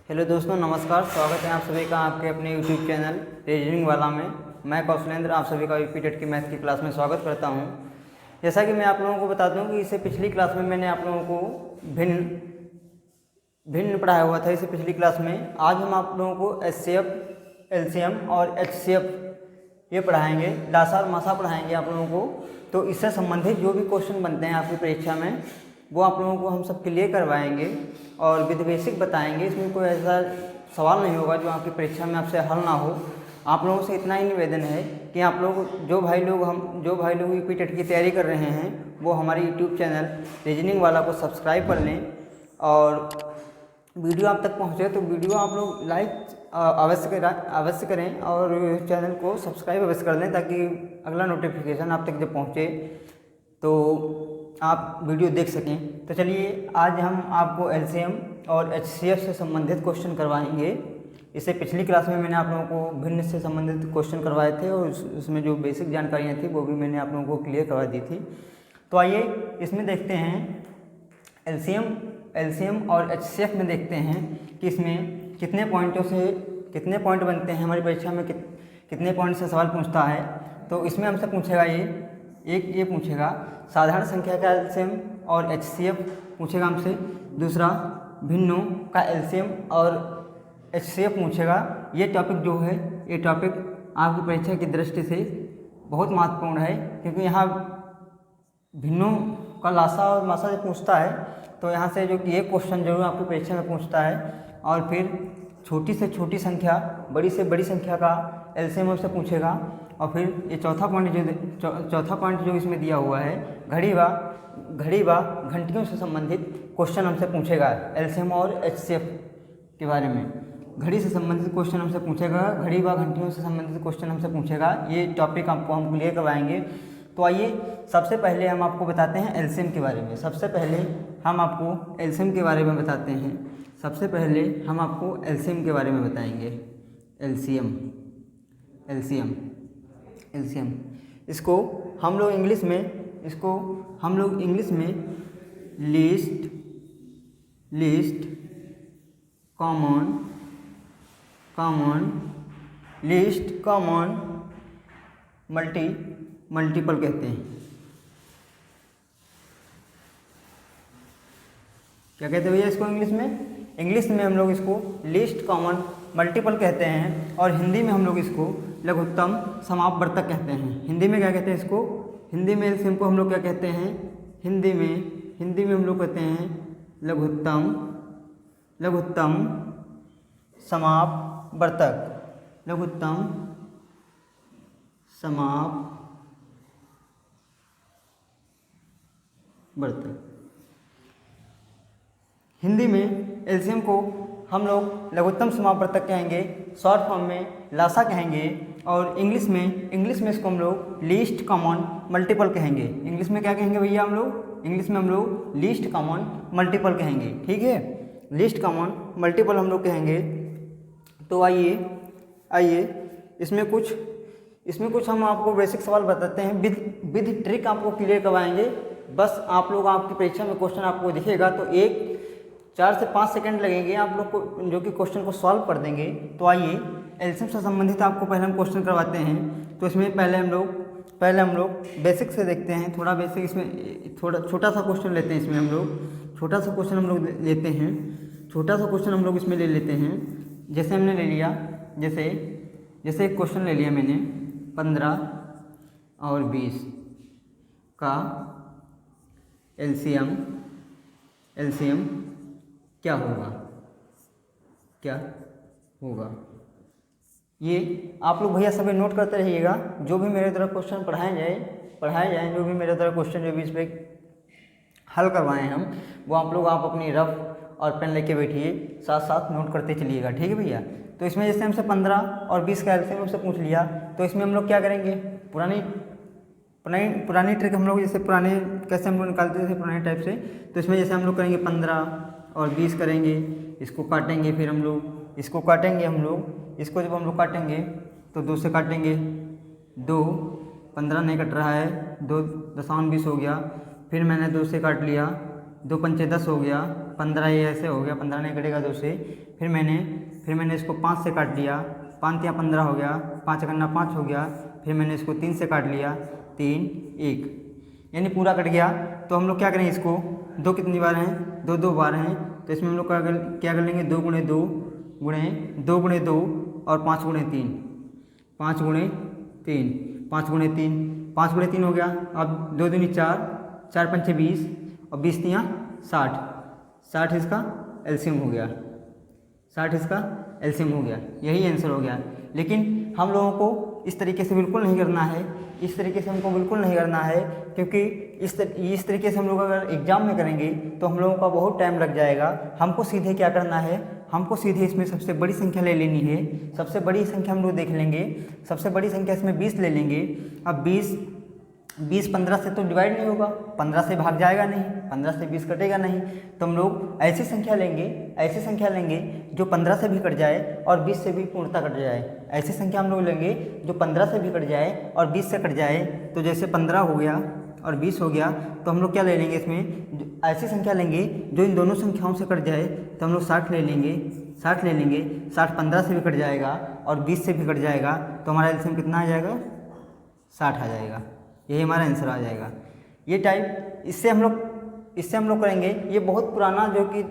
Hello दोस्तों, नमस्कार। स्वागत है आप सभी का आपके अपने यूट्यूब चैनल रीजनिंग वाला में। मैं कौशलेंद्र आप सभी का यूपी टेट की मैथ की क्लास में स्वागत करता हूं। जैसा कि मैं आप लोगों को बता दूं कि इससे पिछली क्लास में मैंने आप लोगों को भिन्न पढ़ाया हुआ था। इससे पिछली क्लास में आज हम आप लोगों को एचसीएफ, एलसीएम और एचसीएफ ये पढ़ाएंगे, लासा और मासा पढ़ाएंगे आप लोगों को। तो इससे संबंधित जो भी क्वेश्चन बनते हैं आपकी परीक्षा में वो आप लोगों को हम सब क्लियर करवाएंगे और विद बेसिक बताएंगे। इसमें कोई ऐसा सवाल नहीं होगा जो आपकी परीक्षा में आपसे हल ना हो। आप लोगों से इतना ही निवेदन है कि आप लोग जो भाई लोग यूपी टेट की तैयारी कर रहे हैं वो हमारे यूट्यूब चैनल रीजनिंग वाला को सब्सक्राइब कर लें और वीडियो आप तक पहुँचे तो वीडियो आप लोग लाइक अवश्य करें और चैनल को सब्सक्राइब अवश्य कर लें ताकि अगला नोटिफिकेशन आप तक जब पहुँचे तो आप वीडियो देख सकें। तो चलिए आज हम आपको एलसीएम और एचसीएफ से संबंधित क्वेश्चन करवाएंगे। इससे पिछली क्लास में मैंने आप लोगों को भिन्न से संबंधित क्वेश्चन करवाए थे और उसमें जो बेसिक जानकारियाँ थी वो भी मैंने आप लोगों को क्लियर करवा दी थी। तो आइए इसमें देखते हैं एलसीएम और एचसीएफ में देखते हैं कि इसमें कितने पॉइंट बनते हैं। हमारी परीक्षा में कितने पॉइंट से सवाल पूछता है। तो इसमें हमसे पूछेगा ये पूछेगा साधारण संख्या का एलसीएम और एचसीएफ पूछेगा हमसे। दूसरा भिन्नों का एलसीएम और एचसीएफ पूछेगा। ये टॉपिक जो है ये टॉपिक आपकी परीक्षा की दृष्टि से बहुत महत्वपूर्ण है क्योंकि यहाँ भिन्नों का लासा और मासा जब पूछता है तो यहाँ से जो कि एक क्वेश्चन जरूर आपकी परीक्षा में पूछता है और फिर छोटी से छोटी संख्या, बड़ी से बड़ी संख्या का एलसीएम से पूछेगा। और फिर ये चौथा पॉइंट जो इसमें दिया हुआ है घड़ी व घंटियों से संबंधित क्वेश्चन हमसे पूछेगा। एलसीएम और एचसीएफ के बारे में घड़ी से संबंधित क्वेश्चन हमसे पूछेगा, घड़ी व घंटियों से संबंधित क्वेश्चन हमसे पूछेगा। ये टॉपिक आपको हम क्लियर करवाएंगे। तो आइए सबसे पहले हम आपको बताते हैं एलसीएम के बारे में। सबसे पहले हम आपको एलसीएम के बारे में बताते हैं। सबसे पहले हम आपको एलसीएम के बारे में बताएंगे। एलसीएम इसको हम लोग इंग्लिश में लीस्ट कॉमन मल्टीपल कहते हैं। क्या कहते हैं भैया इसको इंग्लिश में हम लोग इसको लीस्ट कॉमन मल्टीपल कहते हैं और हिंदी में हम लोग इसको लघुत्तम समापवर्तक कहते हैं। हिंदी में क्या कहते हैं इसको? हिंदी में एलसीएम को हम लोग क्या कहते हैं? हिंदी में हम लोग कहते हैं लघुत्तम समापवर्तक। हिंदी में एलसीएम को हम लोग लघुत्तम समापवर्तक कहेंगे, शॉर्ट फॉर्म में लासा कहेंगे। और इंग्लिश में इसको हम लोग लीस्ट कॉमन मल्टीपल कहेंगे। इंग्लिश में क्या कहेंगे भैया हम लोग? इंग्लिश में हम लोग लीस्ट कॉमन मल्टीपल कहेंगे। ठीक है, लीस्ट कॉमन मल्टीपल हम लोग कहेंगे। तो आइए इसमें कुछ हम आपको बेसिक सवाल बताते हैं। विद ट्रिक आपको क्लियर करवाएंगे। बस आप लोग आपकी परीक्षा में क्वेश्चन आपको दिखेगा तो 4 से 5 सेकंड लगेंगे आप लोग को जो कि क्वेश्चन को सॉल्व कर देंगे। तो आइए एलसीएम से संबंधित आपको पहले हम क्वेश्चन करवाते हैं। तो इसमें पहले हम लोग बेसिक से देखते हैं। थोड़ा बेसिक इसमें छोटा सा क्वेश्चन लेते हैं। इसमें हम लोग छोटा सा क्वेश्चन हम लोग इसमें ले लेते हैं। जैसे हमने ले लिया, जैसे एक क्वेश्चन ले लिया मैंने 15 और 20 का एलसीएम क्या होगा। ये आप लोग भैया सभी नोट करते रहिएगा। जो भी मेरे तरफ क्वेश्चन पढ़ाए जाएँ जो भी मेरे तरफ क्वेश्चन जो भी इस पर हल करवाएं हम वो आप अपनी रफ और पेन लेके बैठिए, साथ नोट करते चलिएगा। ठीक है भैया। तो इसमें जैसे हमसे 15 और 20 का एलसीएम हमसे पूछ लिया तो इसमें हम लोग क्या करेंगे? पुरानी ट्रिक हम लोग कैसे हम लोग निकालते थे पुराने टाइप से। तो इसमें जैसे हम लोग करेंगे 15 और 20 करेंगे, इसको काटेंगे, फिर हम लोग इसको काटेंगे। इसको जब हम लोग काटेंगे तो 2 से काटेंगे, 2 15 नहीं कट रहा है, 2 दशमलव 20 हो गया। फिर मैंने 2 से काट लिया, 2 पंचे 10 हो गया, 15 ये ऐसे हो गया, 15 नहीं कटेगा 2 से। फिर मैंने इसको 5 से काट लिया, 5 या 15 हो गया, 5 करना 5 हो गया। फिर मैंने इसको 3 से काट लिया, 3 1, यानी पूरा कट गया। तो हम लोग क्या करें इसको, 2 कितनी बार हैं, 2 2 बार हैं, तो इसमें हम लोग क्या कर लेंगे, 2 गुणे 2 और 5 गुणे 3, 5 गुणे 3, 5 गुणे 3, 5 गुणे 3 हो गया। अब 2 दूनी 4, 4 पंचे 20 और 20 तियाँ 60, 60 इसका एलसीएम हो गया, 60 इसका एलसीएम हो गया, यही आंसर हो गया। लेकिन हम लोगों को इस तरीके से बिल्कुल नहीं करना है, इस तरीके से हमको बिल्कुल नहीं करना है, क्योंकि इस तरीके से हम लोग अगर एग्ज़ाम में करेंगे तो हम लोगों का बहुत टाइम लग जाएगा। हमको सीधे क्या करना है, हमको सीधे इसमें सबसे बड़ी संख्या ले लेनी है। सबसे बड़ी संख्या हम लोग देख लेंगे, सबसे बड़ी संख्या इसमें 20 ले लेंगे। अब 20 15 से तो डिवाइड नहीं होगा, 15 से भाग जाएगा नहीं, 15 से 20 कटेगा नहीं। तो हम लोग ऐसी संख्या लेंगे जो 15 से भी कट जाए और 20 से भी पूर्णतः कट जाए। ऐसी संख्या हम लोग लेंगे जो 15 से भी कट जाए और 20 से कट जाए। तो जैसे 15 हो गया और 20 हो गया, तो हम लोग क्या ले लेंगे इसमें, ऐसी संख्या लेंगे जो इन दोनों संख्याओं से कट जाए। तो हम लोग 60 ले लेंगे, 60 15 से भी कट जाएगा और 20 से भी कट जाएगा। तो हमारा एलसीएम कितना आ जाएगा, 60 आ जाएगा, यही हमारा आंसर आ जाएगा। ये टाइप इससे हम लोग करेंगे। ये बहुत पुराना जो कि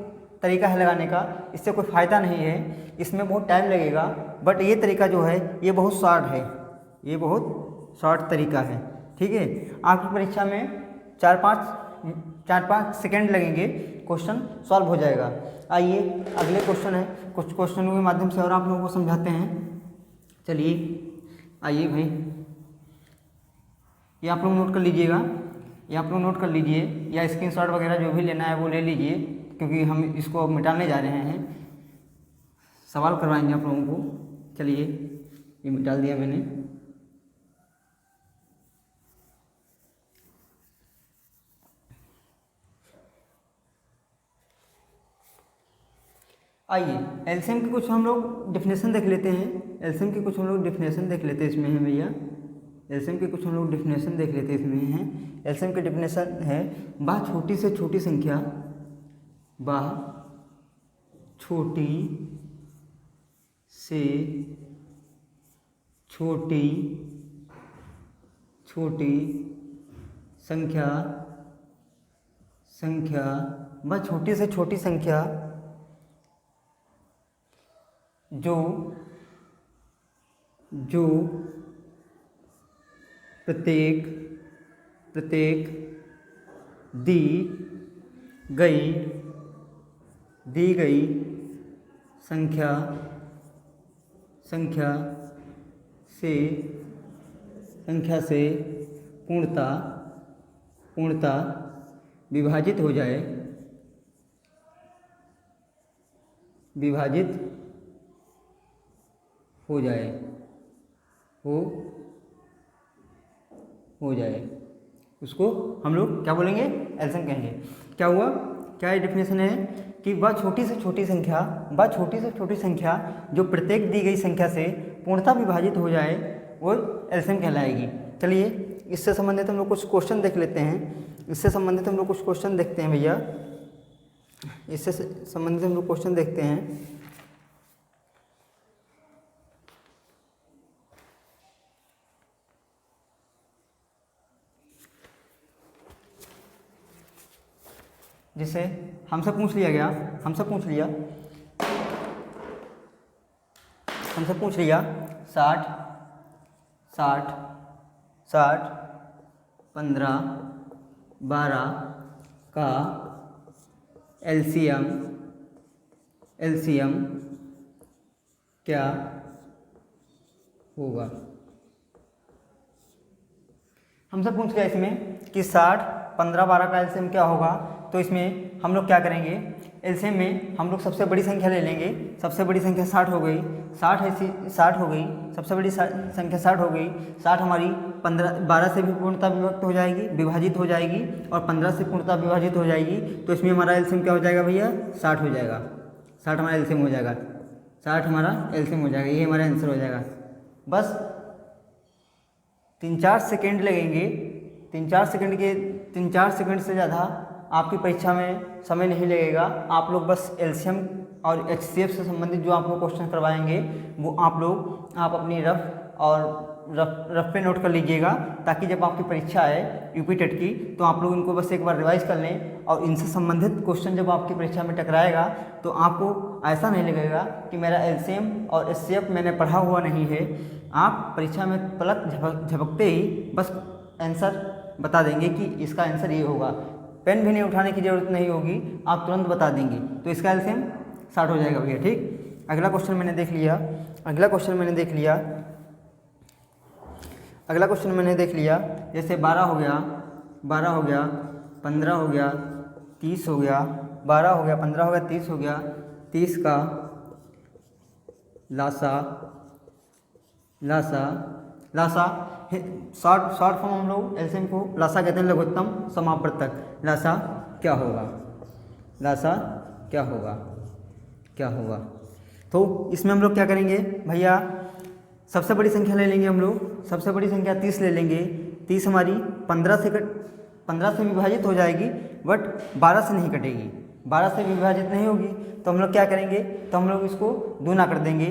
तरीका है लगाने का, इससे कोई फ़ायदा नहीं है, इसमें बहुत टाइम लगेगा। बट ये तरीका जो है ये बहुत शॉर्ट है, ये बहुत शॉर्ट तरीका है, ठीक है। आपकी परीक्षा में 4-5 सेकेंड लगेंगे, क्वेश्चन सॉल्व हो जाएगा। आइए अगले क्वेश्चन है, कुछ क्वेश्चनों के माध्यम से और आप लोगों को समझाते हैं। चलिए आइए भाई, ये आप लोग नोट कर लीजिएगा, या स्क्रीनशॉट वगैरह जो भी लेना है वो ले लीजिए, क्योंकि हम इसको अब मिटाने जा रहे हैं, सवाल करवाएंगे आप लोगों को। चलिए ये डाल दिया मैंने। आइए एलसीएम की कुछ हम लोग डेफिनेशन देख लेते हैं। एलसीएम की कुछ हम लोग डेफिनेशन देख लेते हैं, इसमें है भैया, एलसीएम की कुछ हम लोग डेफिनेशन देख लेते हैं, इसमें है। एलसीएम की डेफिनेशन है, बाह छोटी से छोटी संख्या, बाह छोटी से छोटी संख्या बाह छोटी से छोटी संख्या जो प्रत्येक दी गई संख्या से पूर्णतः विभाजित हो जाए, हो जाए, उसको हम लोग क्या बोलेंगे, एलसीएम कहेंगे। क्या हुआ, क्या ये डेफिनेशन है कि वह छोटी से छोटी संख्या जो प्रत्येक दी गई संख्या से पूर्णतः विभाजित हो जाए वो एलसीएम कहलाएगी। चलिए इससे संबंधित हम लोग कुछ क्वेश्चन देख लेते हैं। भैया, इससे संबंधित हम लोग क्वेश्चन देखते हैं। जिसे हमसे पूछ लिया 60 15 12 का एलसीएम क्या होगा। हमसे पूछ लिया इसमें कि 60 15 12 का एलसीएम क्या होगा। तो इसमें हम लोग क्या करेंगे, एलसीएम में हम लोग सबसे बड़ी संख्या ले लेंगे। सबसे बड़ी संख्या 60 हो गई, 60 हो गई, सबसे बड़ी संख्या 60 हो गई। 60 हमारी 12 से भी पूर्णतः विभाजित हो जाएगी और 15 से पूर्णतः विभाजित हो जाएगी। तो इसमें हमारा एलसीएम क्या हो जाएगा भैया, 60 हो जाएगा। 60 हमारा एलसीएम हो जाएगा, ये हमारा आंसर हो जाएगा। बस 3-4 सेकेंड लगेंगे, 3-4 सेकेंड से ज़्यादा आपकी परीक्षा में समय नहीं लगेगा। आप लोग बस एलसीएम और एचसीएफ से संबंधित जो आपको क्वेश्चन करवाएंगे वो आप अपनी रफ पे नोट कर लीजिएगा, ताकि जब आपकी परीक्षा आए यूपी टेट की तो आप लोग इनको बस एक बार रिवाइज कर लें और इनसे संबंधित क्वेश्चन जब आपकी परीक्षा में टकराएगा तो आपको ऐसा नहीं लगेगा कि मेरा एलसीएम और एचसीएफ मैंने पढ़ा हुआ नहीं है। आप परीक्षा में पलक झपकते ही बस आंसर बता देंगे कि इसका आंसर ये होगा। पेन भी नहीं उठाने की ज़रूरत नहीं होगी, आप तुरंत बता देंगे, तो इसका एलसीएम 60 हो जाएगा भैया। ठीक, अगला क्वेश्चन मैंने देख लिया। अगला क्वेश्चन मैंने देख लिया जैसे 12 हो गया, 15 हो गया, 30 हो गया, 12 हो गया, 15 हो गया, 30 हो गया। 30 का लासा शॉर्ट फॉर्म हम लोग एलसीएम को लासा कहते हैं, लघुत्तम समापवर्तक। लासा क्या होगा? तो इसमें हम लोग क्या करेंगे भैया, सबसे बड़ी संख्या ले लेंगे हम लोग, सबसे बड़ी संख्या 30 ले लेंगे। 30 हमारी 15 से विभाजित हो जाएगी, बट 12 से नहीं कटेगी, 12 से विभाजित नहीं होगी। तो हम लोग क्या करेंगे, तो हम लोग इसको दूना कर देंगे।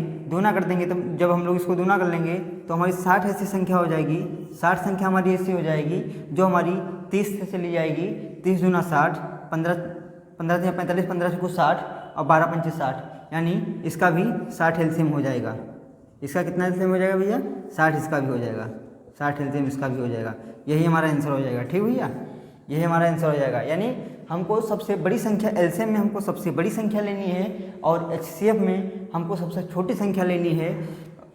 तो जब हम लोग इसको दूना कर लेंगे तो हमारी 60 ऐसी संख्या हो जाएगी। 60 संख्या हमारी ऐसी हो जाएगी जो हमारी 30 से चली जाएगी। 30 दूना 60, 15 से 45, 15 से कुछ 60 और 12 पंचे 60, यानी इसका भी 60 एलसीएम हो जाएगा। इसका कितना एलसीएम हो जाएगा भैया? 60 इसका भी हो जाएगा, 60 एलसीएम इसका भी हो जाएगा। यही हमारा आंसर हो जाएगा। ठीक भैया, यही हमारा आंसर हो जाएगा। यानी हमको सबसे बड़ी संख्या एलसीएम में हमको सबसे बड़ी संख्या लेनी है और एचसीएफ में हमको सबसे छोटी संख्या लेनी है।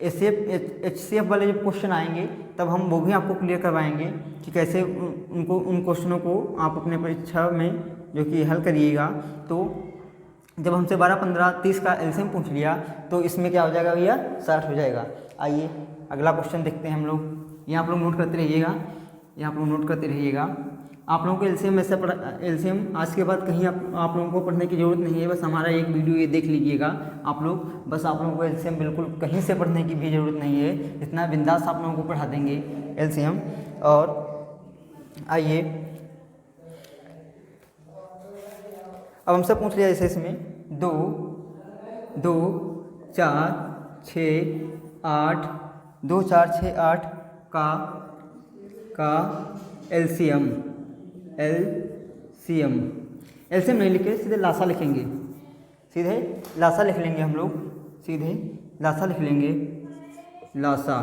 एचसीएफ वाले जब क्वेश्चन आएंगे तब हम वो भी आपको क्लियर करवाएंगे कि कैसे उन क्वेश्चनों को आप अपने परीक्षा में जो कि हल करिएगा। तो जब हमसे 12, 15, 30 का एलसीएम पूछ लिया तो इसमें क्या हो जाएगा भैया? 60 हो जाएगा। आइए अगला क्वेश्चन देखते हैं हम लोग। यहाँ आप लोग नोट करते रहिएगा। आप लोगों को एलसीएम आज के बाद कहीं आप लोगों को पढ़ने की ज़रूरत नहीं है, बस हमारा एक वीडियो ये देख लीजिएगा आप लोग। बस आप लोगों को एलसीएम बिल्कुल कहीं से पढ़ने की भी ज़रूरत नहीं है, इतना बिंदास आप लोगों को पढ़ा देंगे एलसीएम। और आइए अब हमसे पूछ लिया जैसे इसमें 2, 4, 6, 8 2, 4, 6, 8 का एलसीएम नहीं लिखे, सीधे लासा लिखेंगे। सीधे लासा लिख लेंगे हम लोग, सीधे लासा लिख लेंगे। लासा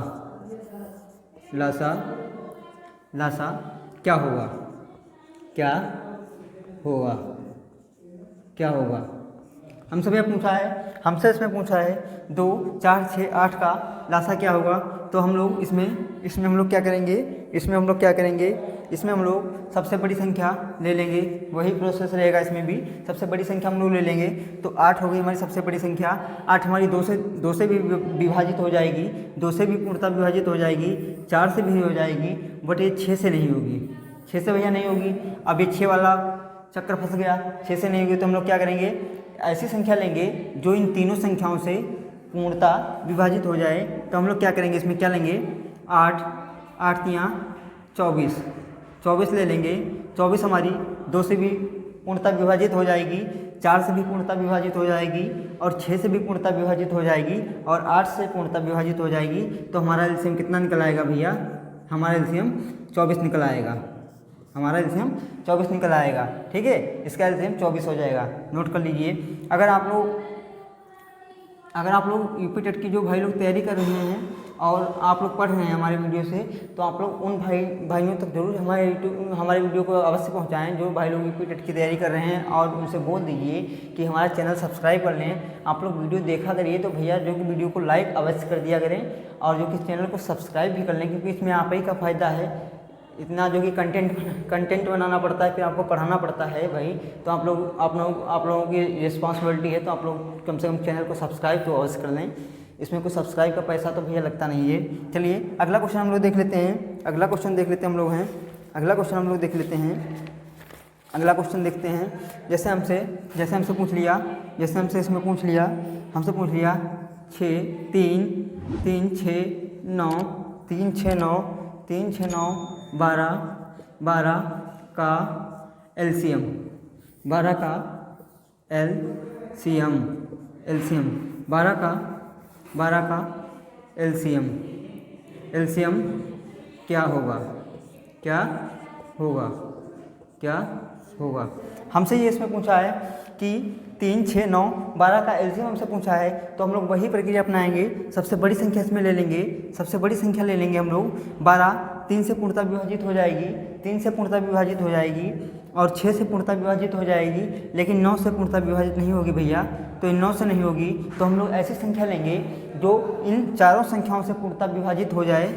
क्या होगा? हमसे इसमें पूछा है 2, 4, 6, 8 का लासा क्या होगा। तो हम लोग इसमें हम लोग क्या करेंगे, इसमें हम लोग सबसे बड़ी संख्या ले लेंगे। वही प्रोसेस रहेगा इसमें भी, सबसे बड़ी संख्या हम लोग ले लेंगे। तो 8 हो गई हमारी सबसे बड़ी संख्या। 8 हमारी 2 से भी विभाजित हो जाएगी, 2 से भी पूर्णतः विभाजित हो जाएगी, 4 से भी हो जाएगी, बट ये 6 से नहीं होगी। 6 से भैया नहीं होगी। अब ये 6 वाला चक्कर फंस गया, 6 से नहीं होगी। तो हम लोग क्या करेंगे, ऐसी संख्या लेंगे जो इन तीनों संख्याओं से पूर्णतः विभाजित हो जाए। तो हम लोग क्या करेंगे, इसमें क्या लेंगे, 8 3 24 ले लेंगे। 24 हमारी 2 से भी पूर्णतः विभाजित हो जाएगी, 4 से भी पूर्णतः विभाजित हो जाएगी और 6 से भी पूर्णतः विभाजित हो जाएगी और 8 से पूर्णतः विभाजित हो जाएगी। तो हमारा एलसीएम कितना निकल आएगा भैया? हमारा एलसीएम 24 निकल आएगा। ठीक है, इसका एलसीएम 24 हो जाएगा। नोट कर लीजिए। अगर आप लोग यूपी टेट की जो भाई लोग तैयारी कर रहे हैं और आप लोग पढ़ रहे हैं हमारे वीडियो से, तो आप लोग उन भाइयों तक जरूर हमारे वीडियो को अवश्य पहुंचाएं जो भाई लोग यूपी टेट की तैयारी कर रहे हैं, और उनसे बोल दीजिए कि हमारा चैनल सब्सक्राइब कर लें। आप लोग वीडियो देखा करिए तो भैया जो कि वीडियो को लाइक अवश्य कर दिया करें और जो कि चैनल को सब्सक्राइब भी कर लें, क्योंकि इसमें आप ही का फ़ायदा है। इतना जो कि कंटेंट बनाना पड़ता है, फिर आपको पढ़ाना पड़ता है भाई। तो आप लोगों की रिस्पॉन्सिबिलिटी है, तो आप लोग कम से कम चैनल को सब्सक्राइब तो अवश्य कर लें। इसमें कोई सब्सक्राइब का पैसा तो भैया लगता नहीं है। चलिए अगला क्वेश्चन हम लोग देख लेते हैं। अगला क्वेश्चन देखते हैं। जैसे हमसे पूछ लिया, इसमें पूछ लिया 6 3 6 9 3 6 9 12 का एलसीएम 12 का एलसीएम, 12 का एलसीएम क्या होगा, क्या होगा। हमसे ये इसमें पूछा है कि 3, 6, 9, 12 का एलसीएम हमसे पूछा है, तो हम लोग वही प्रक्रिया अपनाएंगे। सबसे बड़ी संख्या इसमें ले लेंगे, हम लोग 12 3 से पूर्णतः विभाजित हो जाएगी, 3 से पूर्णतः विभाजित हो जाएगी और 6 से पूर्णतः विभाजित हो जाएगी, लेकिन 9 से पूर्णतः विभाजित नहीं होगी भैया। तो इन 9 से नहीं होगी, तो हम लोग ऐसी संख्या लेंगे जो इन चारों संख्याओं से पूर्णतः विभाजित हो जाए,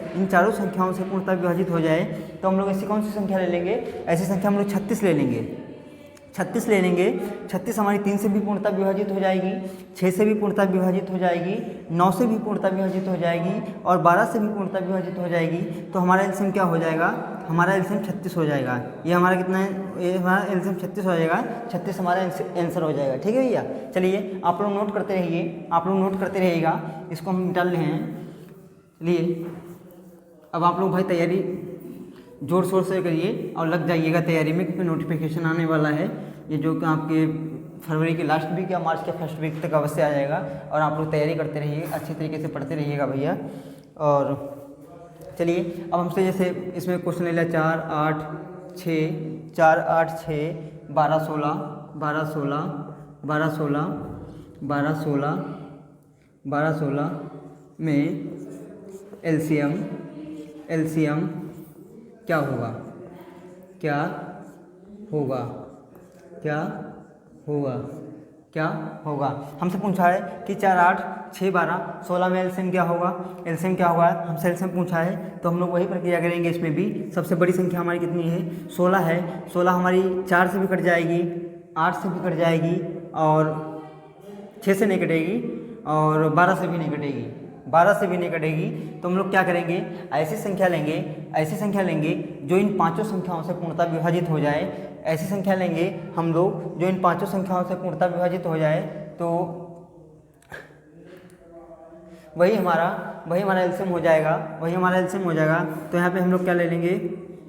तो हम लोग ऐसी कौन सी संख्या ले लेंगे, ऐसी संख्या हम लोग 36 ले लेंगे। 36 हमारी 3 से भी पूर्णतः विभाजित हो जाएगी, 6 से भी पूर्णतः विभाजित हो जाएगी, 9 से भी पूर्णतः विभाजित हो जाएगी और 12 से भी पूर्णतः विभाजित हो जाएगी। तो हमारा एलसीएम क्या हो जाएगा, हमारा एलसीएम 36 हो जाएगा। ये हमारा कितना है, ये हमारा एलसीएम 36 हो जाएगा, 36 हमारा आंसर हो जाएगा। ठीक है भैया, चलिए आप लोग नोट करते रहिएगा, इसको हम निकाल रहे हैं। चलिए अब आप लोग भाई तैयारी जोर शोर से करिए और लग जाइएगा तैयारी में, क्योंकि नोटिफिकेशन आने वाला है ये, जो कि आपके फरवरी के लास्ट वीक या मार्च के फर्स्ट वीक तक अवश्य आ जाएगा। और आप लोग तैयारी करते रहिए, अच्छे तरीके से पढ़ते रहिएगा भैया। और चलिए अब हमसे जैसे इसमें क्वेश्चन ले लिया 4, 8, 6, 4, 8, 6, 12, 16, 12, 16, 12, 16, 12, 16, 12, 16 में एलसीएम क्या होगा। हमसे पूछा है कि 4, 8, 6, 12, 16 में एलसीएम क्या होगा, हमसे एलसीएम पूछा है, तो हम लोग वही प्रक्रिया करेंगे। इसमें भी सबसे बड़ी संख्या हमारी कितनी है, 16 है। 16 हमारी 4 से भी कट जाएगी, 8 से भी कट जाएगी और 6 से नहीं कटेगी और 12 से भी नहीं कटेगी। तो हम लोग क्या करेंगे, ऐसी संख्या लेंगे जो इन पांचों संख्याओं से पूर्णतः विभाजित हो जाए। ऐसी संख्या लेंगे हम लोग जो इन पांचों संख्याओं से पूर्णतः विभाजित हो जाए, तो वही हमारा एलसीएम हो जाएगा। तो यहाँ पे हम लोग क्या ले लेंगे,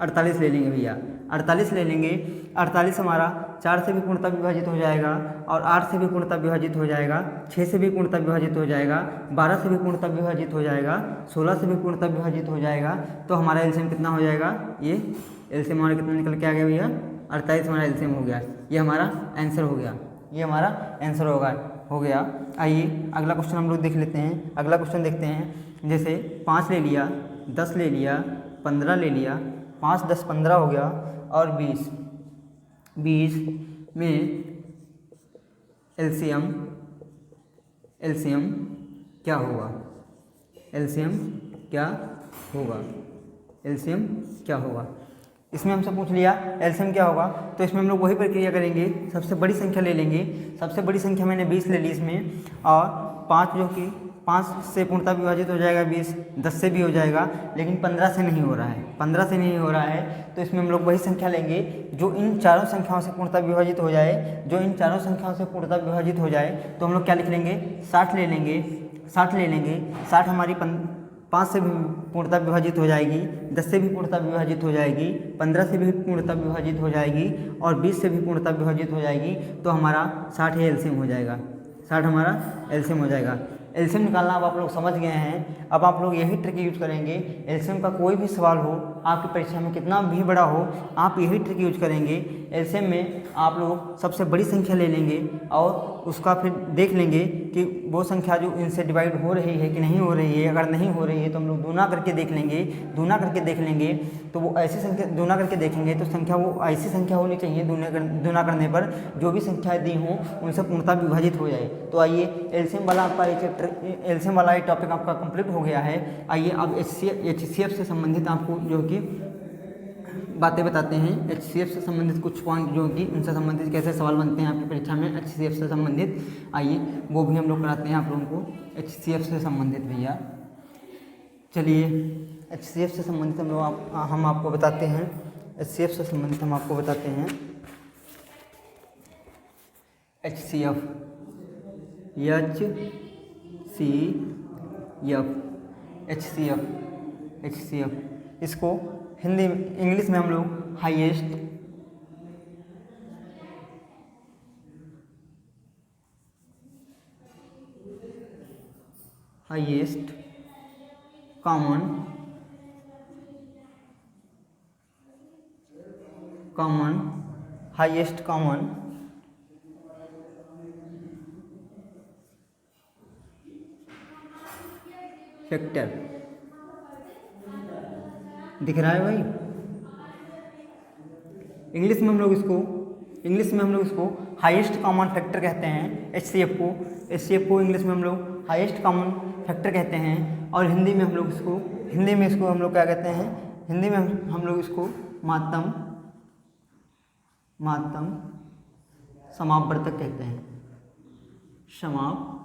48 ले लेंगे भैया, 48 ले लेंगे। 48 हमारा 4 से भी पूर्णतः विभाजित हो जाएगा और 8 से भी पूर्णतः विभाजित हो जाएगा, 6 से भी पूर्णतः विभाजित हो जाएगा, 12 से भी पूर्णतः विभाजित हो जाएगा, 16 से भी पूर्णतः विभाजित हो जाएगा। तो हमारा एलसीएम कितना हो जाएगा, ये एलसीएम हमारा कितना निकल के आ गया भैया, 48 हमारा एलसीएम हो गया। ये हमारा आंसर हो गया। आइए अगला क्वेश्चन हम लोग देख लेते हैं। अगला क्वेश्चन देखते हैं, जैसे 5 ले लिया, 10 ले लिया, 15 ले लिया, 5, 10, 15 हो गया और 20 में एलसीएम क्या होगा। इसमें हमसे पूछ लिया एलसीएम क्या होगा, तो इसमें हम लोग वही प्रक्रिया करेंगे। सबसे बड़ी संख्या ले लेंगे, सबसे बड़ी संख्या मैंने 20 ले ली इसमें, और 5 जो कि 5 से पूर्णतः विभाजित हो जाएगा 20, 10 से भी हो जाएगा, लेकिन 15 से नहीं हो रहा है। तो इसमें हम लोग वही संख्या लेंगे जो इन चारों संख्याओं से पूर्णतः विभाजित हो जाए, तो हम लोग क्या लिख लेंगे, 60 ले लेंगे। 60 हमारी 5 से भी पूर्णतः विभाजित हो जाएगी, 10 से भी पूर्णतः विभाजित हो जाएगी, 15 से भी पूर्णतः विभाजित हो जाएगी और 20 से भी पूर्णतः विभाजित हो जाएगी। तो हमारा 60 ही एलसीएम हो जाएगा। एलसीएम निकालना अब आप लोग समझ गए हैं। अब आप लोग यही ट्रिक यूज करेंगे। एलसीएम का कोई भी सवाल हो आपकी परीक्षा में, कितना भी बड़ा हो, आप यही ट्रिक यूज करेंगे। एलसीएम में आप लोग सबसे बड़ी संख्या ले लेंगे और उसका फिर देख लेंगे कि वो संख्या जो इनसे डिवाइड हो रही है कि नहीं हो रही है। अगर नहीं हो रही है तो हम लोग दूना करके देख लेंगे। तो वो ऐसी संख्या दूना करके देखेंगे तो संख्या वो ऐसी संख्या होनी चाहिए दूना करने पर जो भी संख्याएं दी हों उनसे पूर्णतः विभाजित हो जाए। तो आइए एलसीएम वाला आपका एलसीएम वाला एक टॉपिक आपका कंप्लीट हो गया है। आइए अब एचसीएफ से संबंधित आपको जो कि बातें बताते हैं। एचसीएफ से संबंधित कुछ पॉइंट जो कि उनसे संबंधित कैसे सवाल बनते हैं आपकी परीक्षा में एचसीएफ से संबंधित, आइए वो भी हम लोग कराते हैं आप लोगों को एचसीएफ से संबंधित भैया। चलिए एचसीएफ से संबंधित हम आपको बताते हैं। एचसीएफ से संबंधित हम आपको बताते हैं। एचसीएफ इसको हिंदी इंग्लिश में हम लोग highest highest common highest common factor दिख रहा है भाई। इंग्लिश में हम लोग इसको हाईएस्ट कॉमन फैक्टर कहते हैं, एचसीएफ को इंग्लिश में हम लोग हाईएस्ट कॉमन फैक्टर कहते हैं। और हिंदी में इसको हम लोग क्या कहते हैं, हिंदी में हम लोग इसको महत्तम समापवर्तक कहते हैं, समापवर्तक।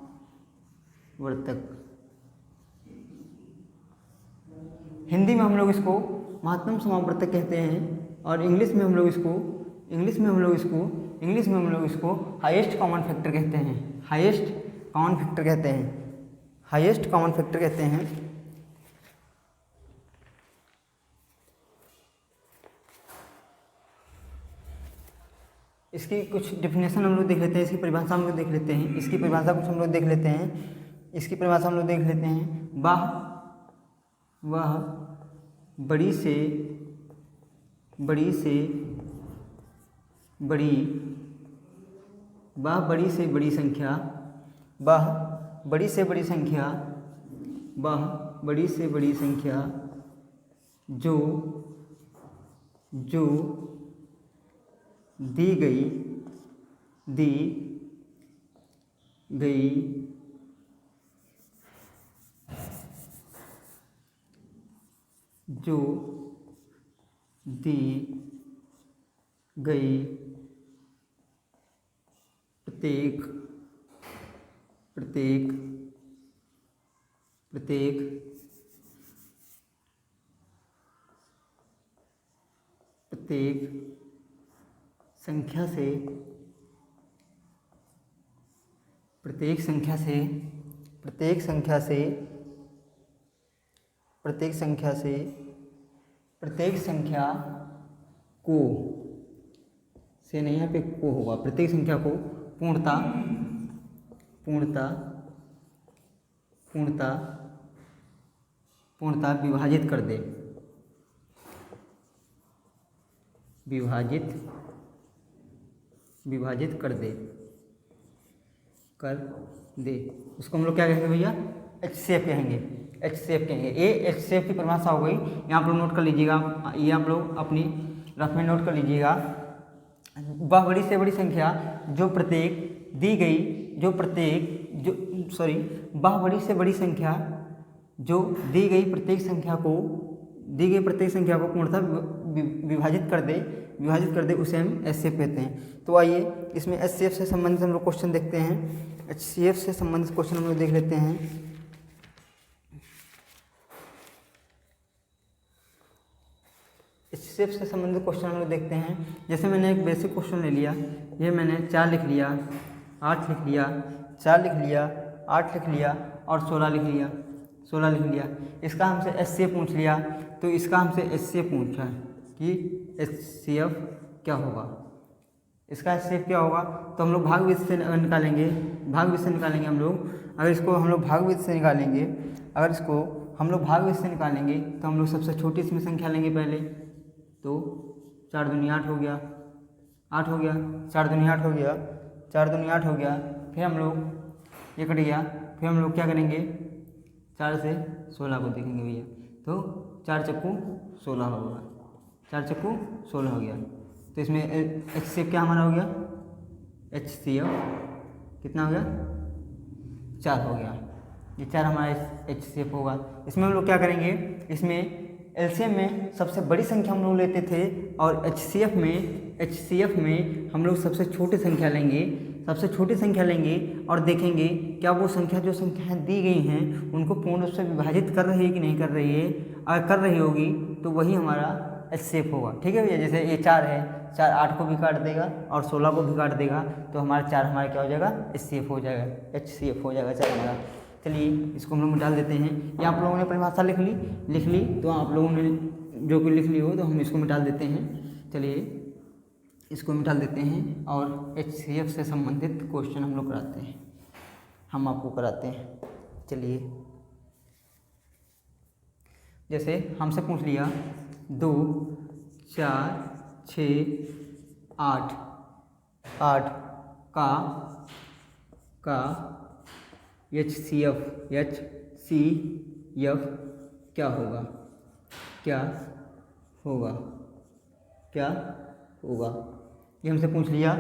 हिंदी में हम लोग इसको महत्तम समापवर्तक कहते हैं और इंग्लिश में हम लोग इसको हाईएस्ट कॉमन फैक्टर कहते हैं, हाईएस्ट कॉमन फैक्टर कहते हैं। इसकी कुछ डेफिनेशन हम लोग देख लेते हैं, इसकी परिभाषा हम लोग देख लेते हैं, इसकी परिभाषा हम लोग देख लेते हैं। वह बड़ी से बड़ी संख्या जो दी गई प्रत्येक संख्या को से नहीं, यहाँ पे को होगा, प्रत्येक संख्या को पूर्णतः विभाजित कर दे, उसको हम लोग क्या कहेंगे भैया, एचसीएफ कहेंगे। ये एचसीएफ की परिभाषा हो गई। यहाँ आप लोग नोट कर लीजिएगा, ये आप लोग अपनी रफ में नोट कर लीजिएगा। वह बड़ी से बड़ी संख्या जो दी गई प्रत्येक संख्या को पूर्णतः विभाजित कर दे, उसे हम एचसीएफ कहते हैं। तो आइए इसमें एचसीएफ से संबंधित हम लोग क्वेश्चन देखते हैं। एचसीएफ से संबंधित क्वेश्चन हम लोग देख लेते हैं। एचसीएफ से संबंधित क्वेश्चन हम लोग देखते हैं। जैसे मैंने एक बेसिक क्वेश्चन ले लिया, ये मैंने 4 लिख लिया, 8 लिख लिया, 4 लिख लिया, 8 लिख लिया और 16 लिख लिया। इसका हमसे एचसीएफ पूछ लिया, तो इसका हमसे एचसीएफ पूछा कि एचसीएफ क्या होगा। इसका एचसीएफ क्या होगा, तो हम लोग भाग विधि से निकालेंगे हम लोग। अगर इसको हम लोग भाग विधि से निकालेंगे, तो हम लोग सबसे छोटी इसमें संख्या लेंगे पहले। तो 4 दूनी 8 हो गया, 4 दूनी 8 हो गया। फिर हम लोग ये कट गया, फिर हम लोग क्या करेंगे, 4 से 16 को देखेंगे भैया, तो 4 चक्कू 16 होगा, 4 चक्कू 16 हो गया। तो इसमें एचसीएफ क्या हमारा हो गया, एचसीएफ कितना हो गया, 4 हो गया। ये 4 हमारा एचसीएफ होगा। इसमें हम लोग क्या करेंगे, इसमें एलसीएम में सबसे बड़ी संख्या हम लोग लेते थे और एचसीएफ में हम लोग सबसे छोटी संख्या लेंगे और देखेंगे क्या वो संख्या जो संख्याएँ दी गई हैं उनको पूर्ण रूप से विभाजित कर रही है कि नहीं कर रही है। अगर कर रही होगी तो वही हमारा एचसीएफ होगा। ठीक है भैया, जैसे ये 4 है, 4 8 को भी काट देगा और 16 को भी काट देगा, तो हमारा 4 हमारा क्या हो जाएगा, एचसीएफ हो जाएगा 4 हमारा। चलिए इसको हम लोग मिटा देते हैं। ये आप लोगों ने परिभाषा लिख ली, तो आप लोगों ने जो कुछ लिख ली हो तो हम इसको मिटा देते हैं। चलिए इसको मिटा देते हैं और एचसीएफ से संबंधित क्वेश्चन हम लोग कराते हैं, हम आपको कराते हैं। चलिए जैसे हमसे पूछ लिया 2 4 6 8 8 का HCF क्या होगा, क्या होगा, क्या होगा। ये हमसे पूछ लिया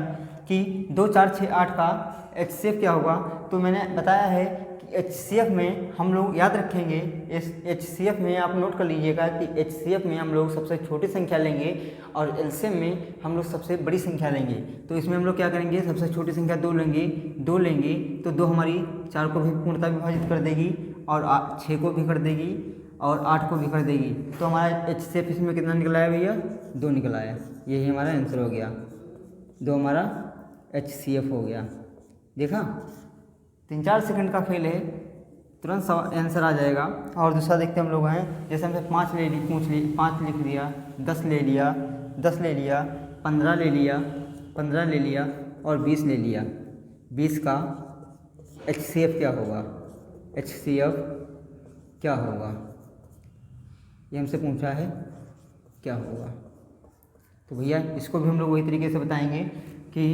कि 2 4 6 8 का HCF क्या होगा। तो मैंने बताया है कि HCF में हम लोग याद रखेंगे, इस HCF में आप नोट कर लीजिएगा कि HCF में हम लोग सबसे छोटी संख्या लेंगे और LCM में हम लोग सबसे बड़ी संख्या लेंगे। तो इसमें हम लोग क्या करेंगे, सबसे छोटी संख्या 2 लेंगे, 2 लेंगे तो 2 हमारी 4 को भी पूर्णतः विभाजित कर देगी और 6 को भी कर देगी और 8 को भी कर देगी। तो हमारा HCF इसमें कितना निकला है भैया, 2 निकला है। यही हमारा आंसर हो गया, 2 हमारा HCF हो गया। देखा, 3-4 सेकंड का खेल है, तुरंत आंसर आ जाएगा। और दूसरा देखते हम लोग हैं, जैसे हमसे 5 5 लिख दिया, 10 ले लिया, 10 ले लिया, 15 ले लिया, 15 ले लिया और 20 ले लिया। 20 का HCF क्या होगा, HCF क्या होगा, ये हमसे पूछा है, क्या होगा। तो भैया इसको भी हम लोग वही तरीके से बताएंगे कि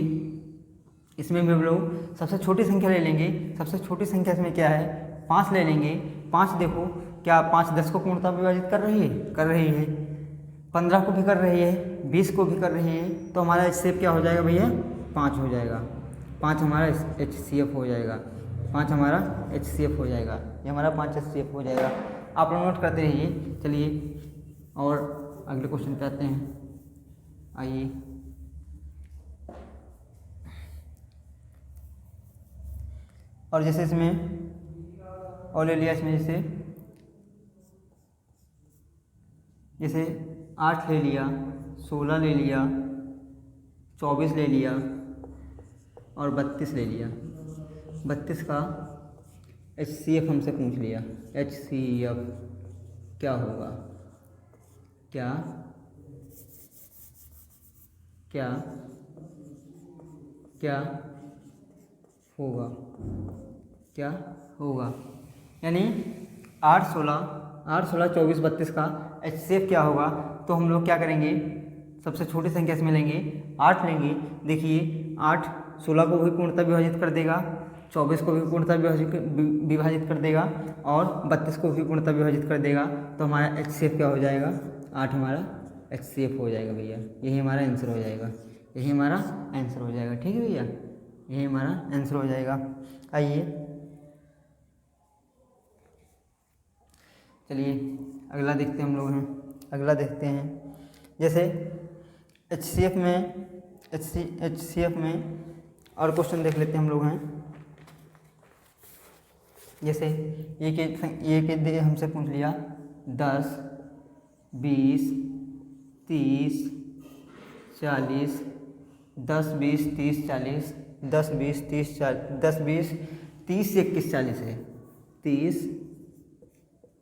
इसमें भी हम लोग सबसे छोटी संख्या ले लेंगे। सबसे छोटी संख्या इसमें क्या है, 5 ले लेंगे। 5 देखो, क्या 5 10 को पूर्णतः विभाजित कर रही है, कर रही है। 15 को भी कर रही है, 20 को भी कर रही है। तो हमारा HCF क्या हो जाएगा भैया, 5 हो जाएगा। 5 हमारा HCF हो जाएगा, 5 हमारा HCF हो जाएगा। ये हमारा 5 HCF हो जाएगा। आप लोग नोट करते रहिए। चलिए और अगले क्वेश्चन पे आते हैं, आइए। और जैसे इसमें और ले लिया, इसमें जैसे 8 ले लिया, 16 ले लिया, 24 ले लिया और 32 ले लिया। 32 का HCF हमसे पूछ लिया, HCF क्या होगा, क्या क्या क्या होगा, क्या होगा। यानी 8 16 24 32 का HCF क्या होगा। तो हम लोग क्या करेंगे, सबसे छोटी संख्या इसमें लेंगे, 8 लेंगे। देखिए 8 16 को भी पूर्णतः विभाजित कर देगा, 24 को भी पूर्णतः विभाजित कर देगा और 32 को भी पूर्णतः विभाजित कर देगा। तो हमारा HCF क्या हो जाएगा, 8 हमारा HCF हो जाएगा भैया। यही हमारा आंसर हो जाएगा, यही हमारा आंसर हो जाएगा। ठीक है भैया, यही हमारा आंसर हो जाएगा। आइए चलिए अगला देखते हैं हम लोग हैं, अगला देखते हैं। जैसे HCF में और क्वेश्चन देख लेते हैं हम लोग हैं। जैसे ये के हमसे पूछ लिया 10 20 30 40, 10 20 30 40, 10 20 30 10 20 30 21 40 है। 30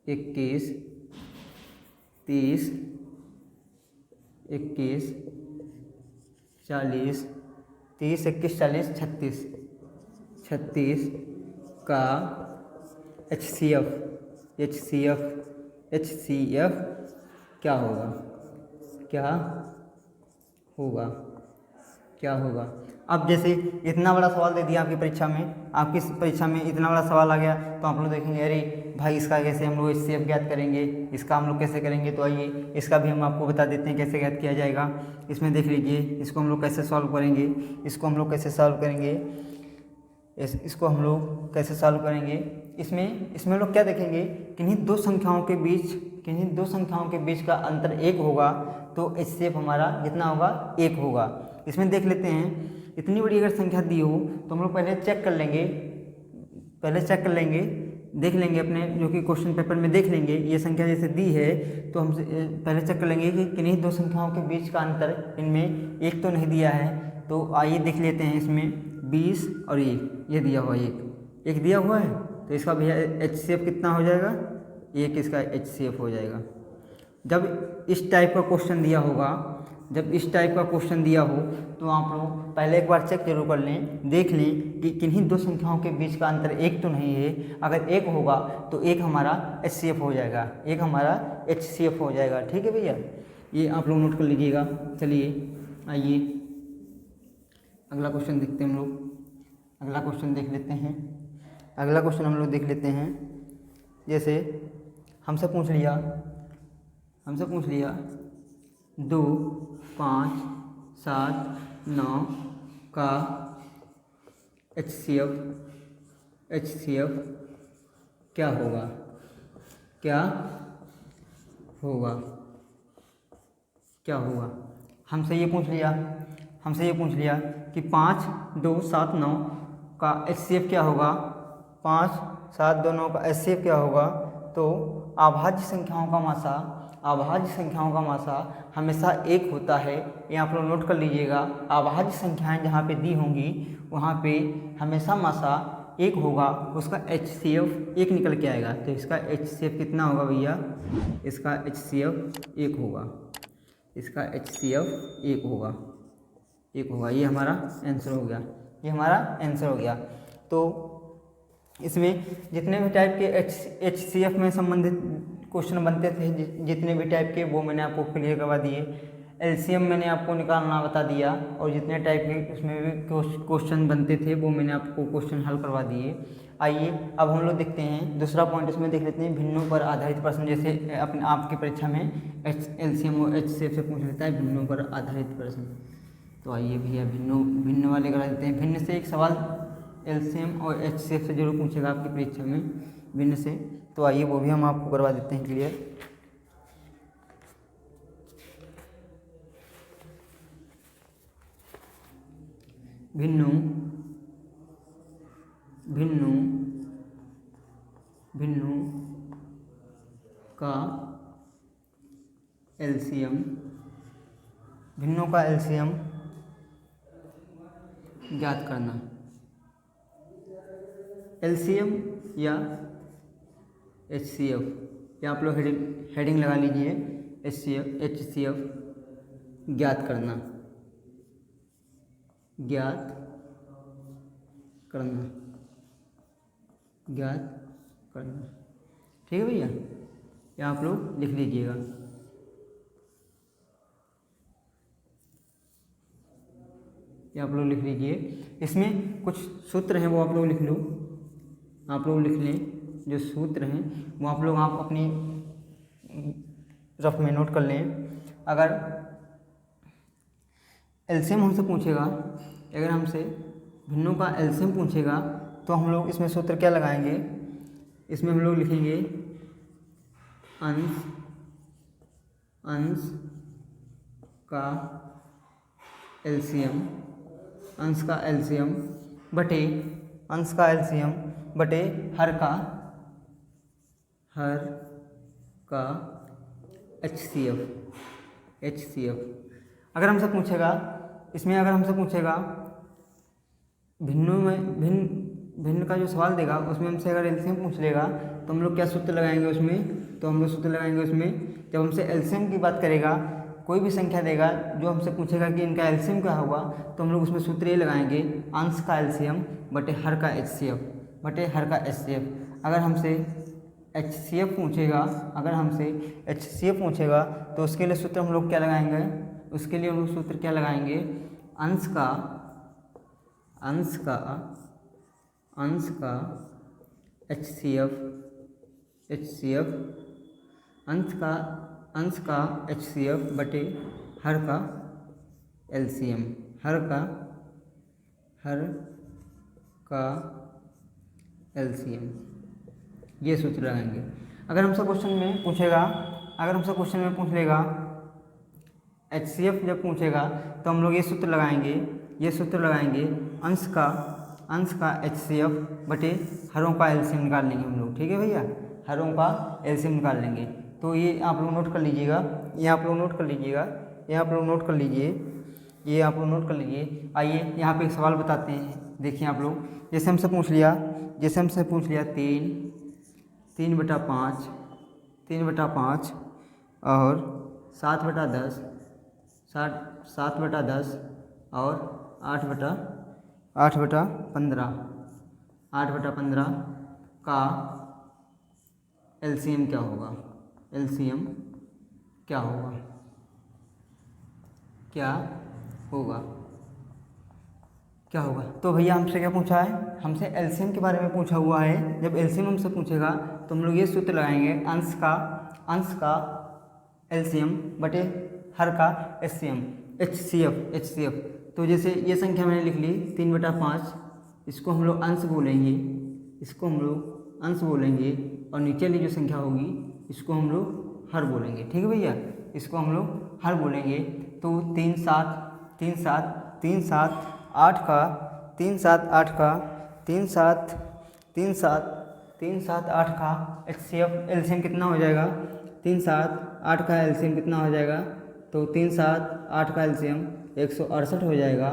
21 30 21 40 30 21 40 36 36 का HCF क्या होगा, क्या होगा, क्या होगा। अब जैसे इतना बड़ा सवाल दे दिया आपकी परीक्षा में, आपकी परीक्षा में इतना बड़ा सवाल आ गया, तो आप लोग देखेंगे अरे भाई इसका कैसे हम लोग HCF ज्ञात करेंगे, इसका हम लोग कैसे करेंगे। तो आइए इसका भी हम आपको बता देते हैं कैसे ज्ञात किया जाएगा। इसमें देख लीजिए, इसको हम लोग कैसे सॉल्व करेंगे, इसको हम लोग कैसे सॉल्व करेंगे, इसको हम लोग कैसे सॉल्व करेंगे। इसमें लोग क्या देखेंगे, किन्हीं दो संख्याओं के बीच का अंतर 1 होगा तो HCF हमारा कितना होगा, 1 होगा। इसमें देख लेते हैं, इतनी बड़ी अगर संख्या दी हो तो हम लोग पहले चेक कर लेंगे, देख लेंगे अपने जो कि क्वेश्चन पेपर में देख लेंगे। ये संख्या जैसे दी है तो हम पहले चेक कर लेंगे कि किन्हीं दो संख्याओं के बीच का अंतर इनमें 1 तो नहीं दिया है। तो आइए देख लेते हैं, इसमें 20 और ये दिया हुआ, एक दिया हुआ है, तो इसका भैया HCF कितना हो जाएगा, 1 इसका HCF हो जाएगा। जब इस टाइप का क्वेश्चन दिया होगा, जब इस टाइप का क्वेश्चन दिया हो तो आप लोग पहले एक बार चेक जरूर कर लें, देख लें कि किन्हीं दो संख्याओं के बीच का अंतर एक तो नहीं है। अगर एक होगा तो एक हमारा HCF हो जाएगा, एक हमारा HCF हो जाएगा। ठीक है भैया, ये आप लोग नोट कर लीजिएगा। चलिए आइए अगला क्वेश्चन देखते हैं हम लोग। अगला क्वेश्चन देख लेते हैं। अगला क्वेश्चन हम लोग देख लेते हैं। जैसे हमसे पूछ लिया 2, 5, 7, 9 का HCF क्या होगा, क्या होगा। हमसे ये पूछ लिया कि 5, 2, 7, 9 का HCF क्या होगा। 5, 7, 2, 9 का HCF क्या होगा। तो अभाज्य संख्याओं का मासा हमेशा एक होता है। ये आप लोग नोट कर लीजिएगा। अभाज्य संख्याएं जहाँ पे दी होंगी वहाँ पे हमेशा मासा एक होगा, उसका HCF एक निकल के आएगा। तो इसका HCF कितना होगा भैया, इसका HCF एक होगा, इसका HCF एक होगा। ये हमारा आंसर हो गया। तो इसमें जितने भी टाइप के HCF में संबंधित क्वेश्चन बनते थे, जितने भी टाइप के, वो मैंने आपको क्लियर करवा दिए। LCM मैंने आपको निकालना बता दिया, और जितने टाइप के उसमें भी क्वेश्चन बनते थे वो मैंने आपको क्वेश्चन हल करवा दिए। आइए अब हम लोग देखते हैं दूसरा पॉइंट, इसमें देख लेते हैं भिन्नों पर आधारित प्रश्न। जैसे अपने आपकी परीक्षा में LCM और HCF से पूछ लेता है भिन्नों पर आधारित प्रश्न। तो आइए भैया भिन्न वाले करा देते हैं। भिन्न से एक सवाल LCM और HCF से जरूर पूछेगा आपकी परीक्षा में, भिन्न से। तो आइए वो भी हम आपको करवा देते हैं क्लियर। भिन्नों का LCM, भिन्नों का LCM ज्ञात करना। LCM या HCF, या आप लोग हेडिंग लगा लीजिए, HCF ज्ञात करना। ठीक है भैया, ये आप लोग लिख लीजिएगा। ये आप लोग लिख लीजिए। इसमें कुछ सूत्र हैं वो आप लोग लिख लो, आप लोग लिख लें। जो सूत्र हैं वो आप लोग अपनी रफ में नोट कर लें। अगर LCM हमसे पूछेगा, अगर हमसे भिन्नों का LCM पूछेगा तो हम लोग इसमें सूत्र क्या लगाएंगे, इसमें हम लोग लिखेंगे अंश का LCM, अंश का LCM बटे हर का HCF। अगर हमसे पूछेगा, इसमें अगर हमसे पूछेगा भिन्न का जो सवाल देगा उसमें हमसे अगर LCM पूछ लेगा तो हम लोग क्या सूत्र लगाएंगे उसमें, तो हम लोग सूत्र लगाएंगे उसमें, जब हमसे LCM की बात करेगा, कोई भी संख्या देगा जो हमसे पूछेगा कि इनका LCM क्या होगा, तो हम लोग उसमें सूत्र ये लगाएंगे अंश का LCM बटे हर का HCF। अगर हमसे HCF पूछेगा तो उसके लिए सूत्र हम लोग क्या लगाएंगे, उसके लिए हम लोग सूत्र क्या लगाएंगे, अंश का HCF, अंश का HCF बटे हर का LCM, हर का LCM, ये सूत्र लगाएंगे। अगर हमसे क्वेश्चन में पूछ लेगा HCF जब पूछेगा तो हम लोग ये सूत्र लगाएंगे, अंश का HCF बटे हरों का LCM निकाल लेंगे हम लोग। ठीक है भैया, हरों का LCM निकाल लेंगे। तो ये आप लोग नोट कर लीजिएगा, ये आप लोग नोट कर लीजिए। आइए यहाँ पे एक सवाल बताते हैं। देखिए आप लोग, जैसे हमसे पूछ लिया 3/5 और 7/10 7/10 और 8/15 का एलसीएम क्या होगा? एलसीएम क्या होगा? क्या होगा? क्या होगा? तो भैया हमसे क्या पूछा है? हमसे एलसीएम के बारे में पूछा हुआ है। जब एलसीएम हमसे पूछेगा तो हम लोग ये सूत्र लगाएंगे, अंश का एलसीएम बटे हर का एचसीएम, एचसीएफ। तो जैसे ये संख्या मैंने लिख ली 3/5, इसको हम लोग अंश बोलेंगे, और नीचे वाली जो संख्या होगी इसको हम लोग हर बोलेंगे। ठीक है भैया, इसको हम लोग हर बोलेंगे। तो 3 7 8 का एचसीएफ एलसीएम कितना हो जाएगा? 3 7 8 का एलसीएम कितना हो जाएगा? तो 3 7 8 का एलसीएम 168 हो जाएगा,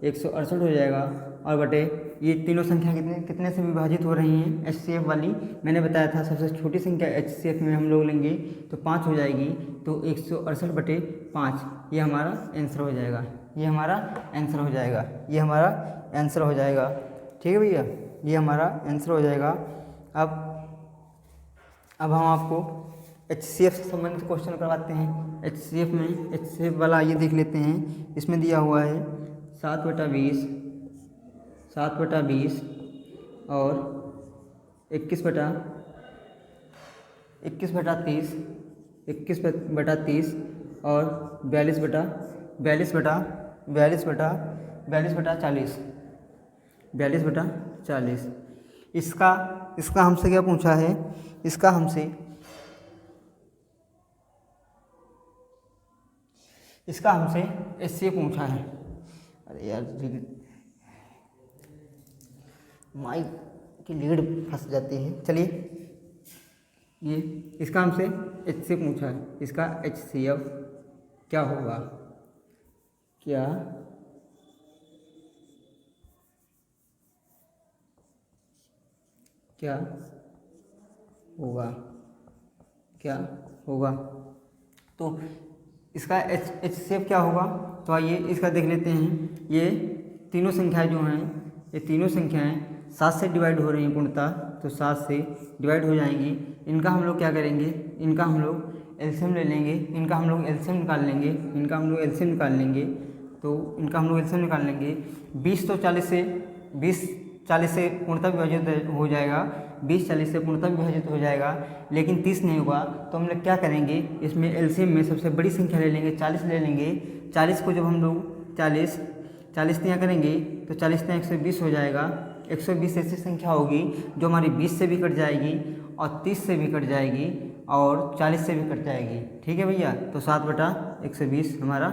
168 हो जाएगा। और बटे ये तीनों संख्या कितने से विभाजित हो रही हैं? एचसीएफ वाली मैंने बताया था सबसे छोटी संख्या एचसीएफ में हम लोग लेंगे तो 5 हो जाएगी, तो 168/5 ये हमारा आंसर हो जाएगा। ये हमारा आंसर हो जाएगा। ठीक है भैया, ये हमारा आंसर हो जाएगा। अब हम आपको एचसीएफ से संबंधित क्वेश्चन करवाते हैं। एचसीएफ वाला ये देख लेते हैं। इसमें दिया हुआ है 7/20 और 21/30 और 42/40। इसका हमसे क्या पूछा है? इसका हमसे एचसीएफ पूछा है। अरे यार माइक की लीड फंस जाती है। चलिए, ये इसका हमसे एचसीएफ पूछा है। इसका एचसीएफ क्या होगा? क्या होगा? तो इसका एचसीएफ क्या होगा? तो आइए इसका देख लेते हैं। ये तीनों संख्याएं जो हैं, ये तीनों संख्याएं 7 से डिवाइड हो रही हैं पूर्णतः, तो 7 से डिवाइड हो जाएंगी। इनका हम लोग क्या करेंगे? इनका हम लोग एलसीएम ले लेंगे, इनका हम लोग एलसीएम निकाल लेंगे। तो इनका हम लोग एलसीएम निकाल लेंगे। 20 40 से पूर्णतः विभाजित हो जाएगा, 20 40 से पूर्णतः विभाजित हो जाएगा, लेकिन 30 नहीं होगा। तो हम लोग क्या करेंगे? इसमें एलसीएम में सबसे बड़ी संख्या ले लेंगे, 40 ले लेंगे। 40 को जब हम लोग 40 यहाँ करेंगे तो 40 यहाँ 120 हो जाएगा। 120 ऐसी संख्या होगी जो हमारी 20 से भी कट जाएगी और 30 से भी कट जाएगी और 40 से भी कट जाएगी। ठीक है भैया, तो 7/120 हमारा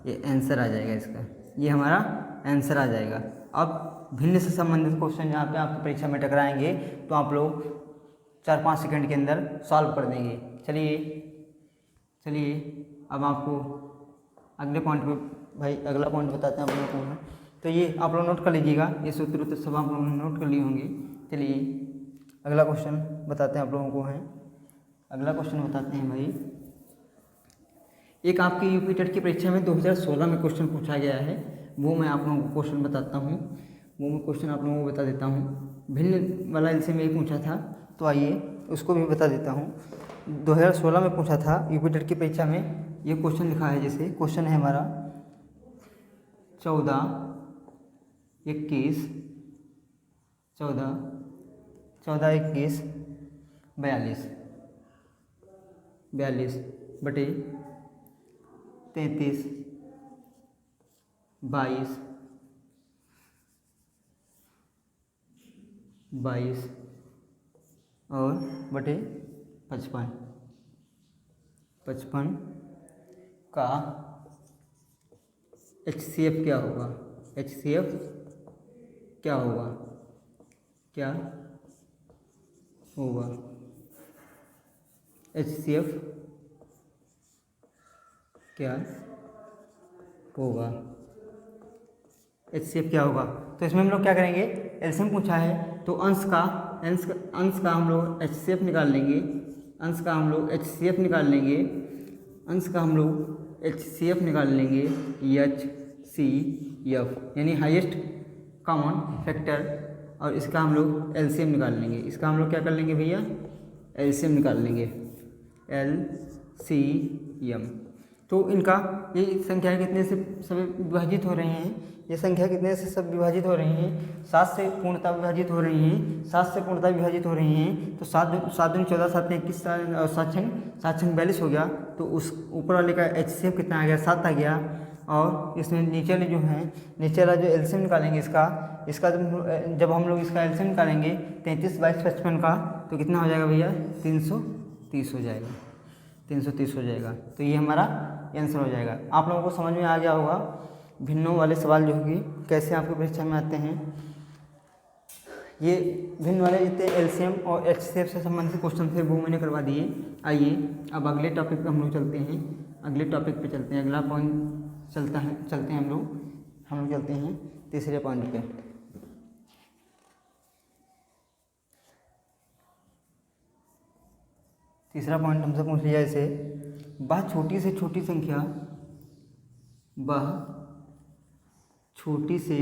ये आंसर आ जाएगा। इसका ये हमारा आंसर आ जाएगा। अब भिन्न से संबंधित क्वेश्चन जहाँ पे आपकी परीक्षा में टकराएंगे तो आप लोग 4-5 सेकंड के अंदर सॉल्व कर देंगे। चलिए अब आपको अगले पॉइंट पे अगला पॉइंट बताते हैं आप लोगों को। तो ये आप लोग नोट कर लीजिएगा, ये सूत्र तो सब आप लोगों ने नोट कर लिए होंगे। चलिए अगला क्वेश्चन बताते हैं आप लोगों को है। अगला क्वेश्चन बताते हैं भाई, एक आपकी यूपी टेट की परीक्षा में 2016 में क्वेश्चन पूछा गया है, वो मैं आप लोगों को क्वेश्चन बताता हूँ। वो मैं क्वेश्चन आप लोगों को बता देता हूँ। भिन्न वाला इनसे में पूछा था, तो आइए उसको भी बता देता हूँ। 2016 में पूछा था यूपी टेट की परीक्षा में। ये क्वेश्चन लिखा है, जैसे क्वेश्चन है हमारा 14 21 42 बटे 33 22 और बटे 55 का एचसीएफ क्या होगा? एचसीएफ क्या होगा? एचसीएफ क्या होगा? एचसीएफ क्या होगा? तो इसमें हम लोग क्या करेंगे? एलसीएम पूछा है तो अंश का हम लोग एचसीएफ निकाल लेंगे। अंश का हम लोग HCF निकाल लेंगे, HCF यानी हाईएस्ट कॉमन फैक्टर, और इसका हम लोग LCM निकाल लेंगे। इसका हम लोग क्या कर लेंगे भैया, LCM निकाल लेंगे, LCM। तो इनका ये संख्या कितने से सब विभाजित हो रही हैं, ये संख्या कितने से सब विभाजित हो रही हैं, 7 से पूर्णतः विभाजित हो रही हैं, 7 से पूर्णतः विभाजित हो रही हैं। तो 7 दूनी 14, 7 21 और 7 छंग 42 हो गया। तो उस ऊपर वाले का HCF कितना आ गया, 7 आ गया। और इसमें नीचे वाले जो हैं, नीचे वाला जो LCM निकालेंगे इसका जब हम लोग इसका LCM निकालेंगे 33, 22, 55 का, तो कितना हो जाएगा भैया, 330 हो जाएगा, 330 हो जाएगा। तो ये हमारा आंसर हो जाएगा। आप लोगों को समझ में आ गया होगा भिन्नों वाले सवाल जो होगी कैसे आपकी परीक्षा में आते हैं। ये भिन्न वाले जितने LCM और HCF से संबंधित क्वेश्चन थे वो मैंने करवा दिए। आइए अब अगले टॉपिक पे हम लोग चलते हैं, अगले टॉपिक पे चलते हैं। अगला पॉइंट चलते हैं हम लोग चलते हैं तीसरे पॉइंट पे। तीसरा पॉइंट हमसे पूछ लिया इसे, वह छोटी से छोटी संख्या, वह छोटी से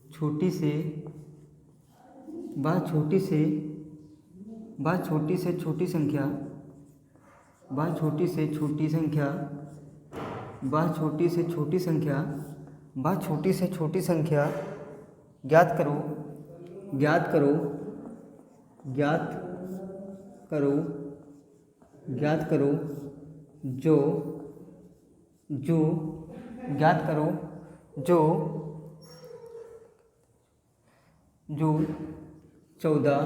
छोटी संख्या, वह छोटी से छोटी संख्या ज्ञात करो जो 14,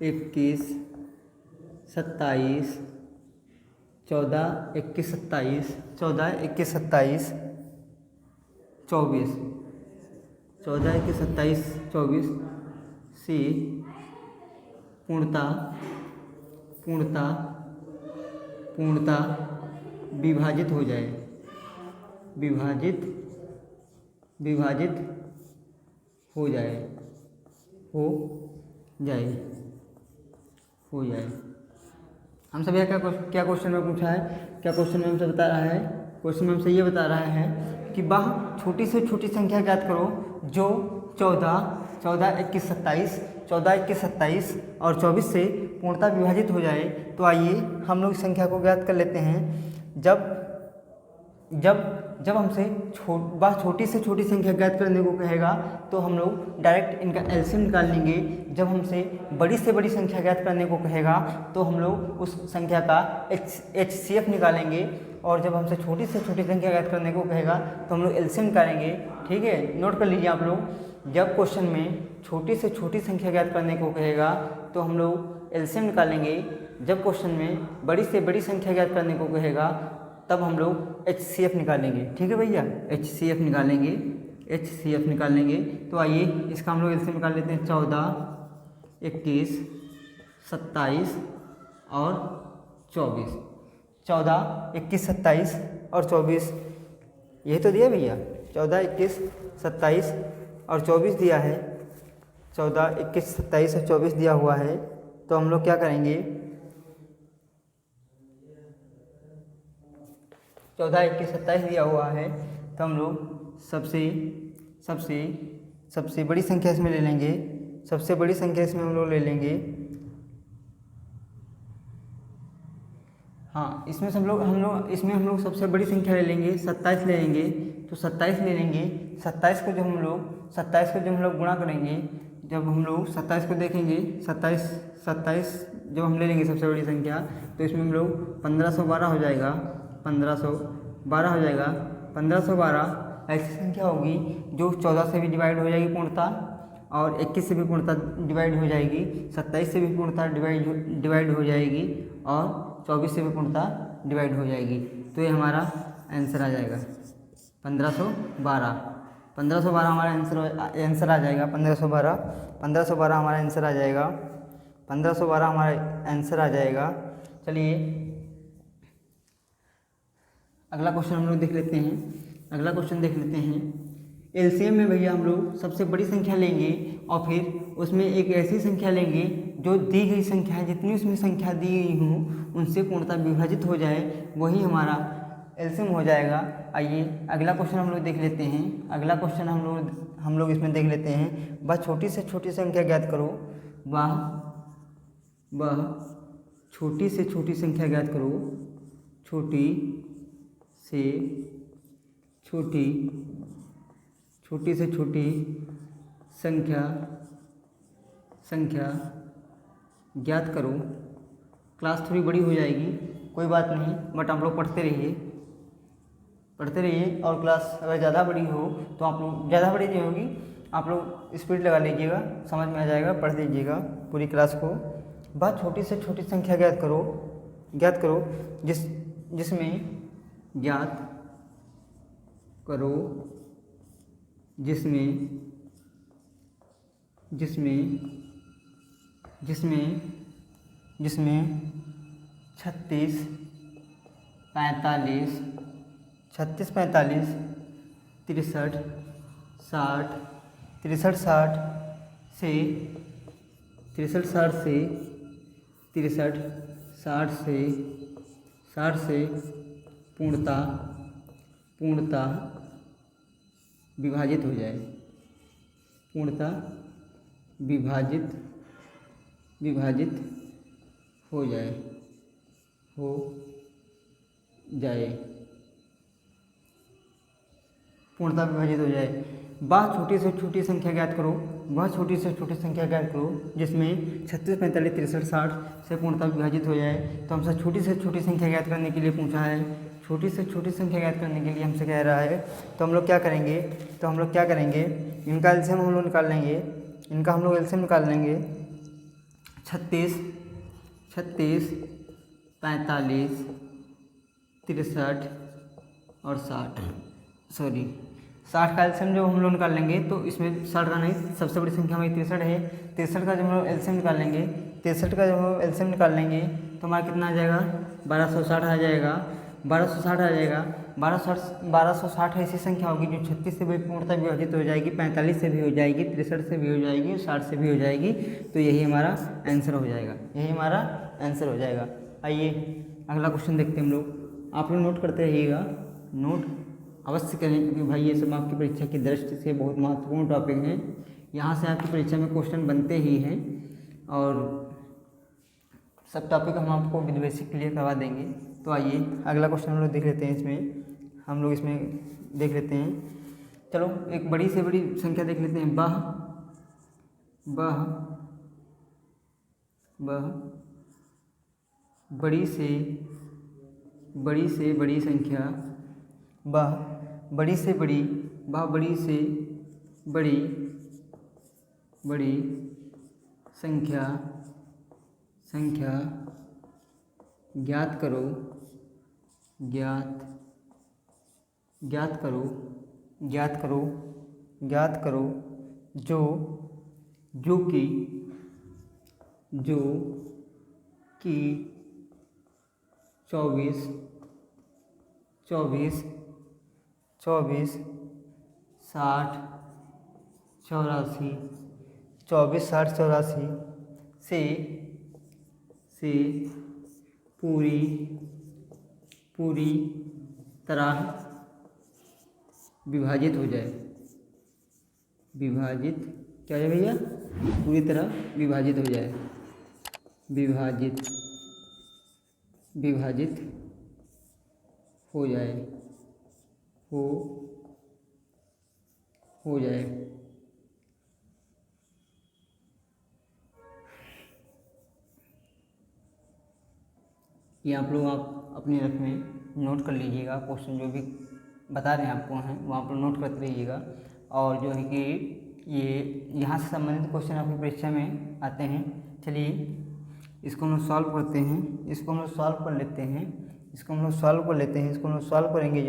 21, 27, 14, 21, 27, 14, 21, 27, 24, 14, 21, 27, 24 से पूर्णतः विभाजित हो जाए, हमसे भैया क्या क्वेश्चन में पूछा है, क्या क्वेश्चन में हमसे बता रहा है, क्वेश्चन में हमसे ये बता रहा है कि वह छोटी से छोटी संख्या ज्ञात करो जो 14, 21, 27, 14, 21, 27 और 24 से पूर्णतः विभाजित हो जाए। तो आइए हम लोग इस संख्या को ज्ञात कर लेते हैं। जब हमसे वह छोटी से छोटी संख्या ज्ञात करने को कहेगा तो हम लोग डायरेक्ट इनका LCM निकाल लेंगे। जब हमसे बड़ी से बड़ी संख्या ज्ञात करने को कहेगा तो हम लोग उस संख्या का HCF निकालेंगे, और जब हमसे छोटी से छोटी संख्या ज्ञात करने को कहेगा तो हम लोग LCM निकालेंगे। ठीक है, नोट कर लीजिए आप लोग। जब क्वेश्चन में छोटी से छोटी संख्या ज्ञात करने को कहेगा तो हम लोग LCM निकालेंगे। जब क्वेश्चन में बड़ी से बड़ी संख्या ज्ञात करने को कहेगा तब हम लोग HCF निकालेंगे। ठीक है भैया, HCF निकालेंगे। तो आइए इसका हम लोग LCM निकाल लेते हैं। 14, 21, 27 और 24, 14, 21, 27 और 24 यही तो दिया भैया, 14, 21, 27 और 24 दिया है, 14, 21, 27 और 24 दिया हुआ है। तो हम लोग क्या करेंगे, 14, 21, 27 दिया हुआ है तो हम लोग सबसे बड़ी संख्या इसमें ले लेंगे, सबसे बड़ी संख्या इसमें हम लोग ले लेंगे। हाँ, इसमें हम लोग सबसे बड़ी संख्या ले लेंगे, 27 ले लेंगे। तो 27 ले लेंगे, 27 को जब हम लोग गुणा करेंगे, जब हम लोग 27 को देखेंगे, 27 जब हम ले लेंगे सबसे बड़ी संख्या, तो इसमें हम लोग 1512 हो जाएगा, 1512 हो जाएगा। 1512 ऐसी संख्या होगी जो 14 से भी डिवाइड हो जाएगी पूर्णतः, और 21 से भी पूर्णतः डिवाइड हो जाएगी, 27 से भी पूर्णतः डिवाइड हो जाएगी, और 24 से भी पूर्णतः डिवाइड हो जाएगी। तो ये हमारा आंसर आ जाएगा 1512। 1512 हमारा आंसर आ जाएगा। 1512 हमारा आंसर आ जाएगा। 1512 हमारा आंसर आ जाएगा। चलिए अगला क्वेश्चन हम लोग देख लेते हैं। LCM में भैया हम लोग सबसे बड़ी संख्या लेंगे और फिर उसमें एक ऐसी संख्या लेंगे जो दी गई संख्या है, जितनी उसमें संख्या दी गई हूँ उनसे पूर्णतः विभाजित हो जाए, वही हमारा एलसीएम हो जाएगा। आइए अगला क्वेश्चन हम लोग देख लेते हैं। अगला क्वेश्चन हम लोग इसमें देख लेते हैं। वह छोटी से छोटी संख्या ज्ञात करो। वह छोटी से छोटी संख्या ज्ञात करो। छोटी से छोटी संख्या ज्ञात करो। क्लास थोड़ी बड़ी हो जाएगी, कोई बात नहीं, बट आप लोग पढ़ते रहिए। और क्लास अगर ज़्यादा बड़ी हो तो आप लोग, ज़्यादा बड़ी नहीं होगी, आप लोग स्पीड लगा लीजिएगा, समझ में आ जाएगा, पढ़ लीजिएगा पूरी क्लास को। वह छोटी से छोटी संख्या ज्ञात करो जिसमें 36, 45, 63, 60 से पूर्णतः विभाजित हो जाए। वह छोटी से छोटी संख्या ज्ञात करो जिसमें 36, 45, 63, 60 से पूर्णतः विभाजित हो जाए। तो हमसे छोटी से छोटी संख्या ज्ञात करने के लिए पूछा है। छोटी से छोटी संख्या ज्ञात करने के लिए हमसे कह रहा है, तो हम लोग क्या करेंगे, इनका एलसीएम हम लोग निकाल लेंगे। 36, 45, 63 और 60 का एलसीएम जो हम लोग निकाल लेंगे, तो इसमें 60 का नहीं, सबसे बड़ी संख्या हमारी 63 है। 63 का जब हम एलसीएम निकाल लेंगे, तो हमारा कितना आ जाएगा, 1260 आ जाएगा। 1260 ऐसी संख्या होगी जो 36 से भी पूर्णतः विभाजित हो जाएगी, 45 से भी हो जाएगी, 63 से भी हो जाएगी, 60 से भी हो जाएगी। तो यही हमारा आंसर हो जाएगा। आइए अगला क्वेश्चन देखते हैं हम लोग। आप लोग नोट करते रहिएगा, नोट अवश्य करें, क्योंकि भाई ये सब आपकी परीक्षा की दृष्टि से बहुत महत्वपूर्ण टॉपिक हैं। यहाँ से आपकी परीक्षा में क्वेश्चन बनते ही हैं, और सब टॉपिक हम आपको विद बेसिक क्लियर करवा देंगे। तो आइए अगला क्वेश्चन हम लोग देख लेते हैं। इसमें देख लेते हैं। चलो एक बड़ी से बड़ी संख्या देख लेते हैं। वह बड़ी से बड़ी संख्या ज्ञात करो जो कि 24, 60, 84 से पूरी तरह विभाजित हो जाए। क्या है भैया, पूरी तरह विभाजित हो जाए। विभाजित हो जाए। ये आप लोग अपने रख में नोट कर लीजिएगा। क्वेश्चन जो भी बता रहे हैं आपको हैं, वो आप लोग नोट करते रहिएगा। और जो है कि ये यहाँ से संबंधित क्वेश्चन आपकी परीक्षा में आते हैं। चलिए इसको हम लोग सॉल्व करते हैं, इसको हम लोग सॉल्व कर लेते हैं। इसको हम लोग सॉल्व करेंगे।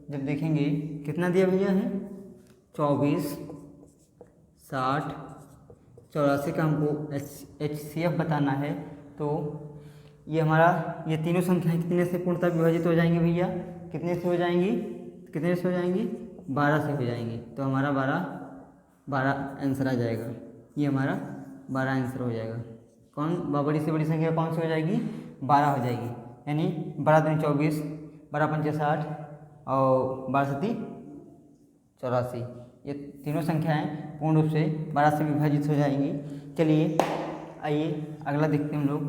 जब देखेंगे कितना दिया भैया है, 24, 60, 84 का हमको HCF बताना है। तो ये हमारा ये तीनों संख्याएं कितने से पूर्णतः विभाजित हो जाएंगी भैया, कितने से हो जाएंगी, 12 से हो जाएंगी। तो हमारा 12 आंसर आ जाएगा। ये हमारा 12 आंसर हो जाएगा। बड़ी से बड़ी संख्या कौन सी हो जाएगी? 12 हो जाएगी। यानी 12 दूनी 24, 12 पंचे 60 और 12 सती 84। ये तीनों संख्याएं पूर्ण रूप से 12 से विभाजित हो जाएंगी। चलिए आइए अगला देखते हैं हम लोग।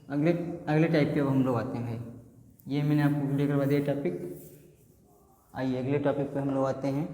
अगले टाइप पे अब हम लोग आते हैं भाई। ये मैंने आपको क्लियर करवा दिया टॉपिक। आइए अगले टॉपिक पे हम लोग आते हैं।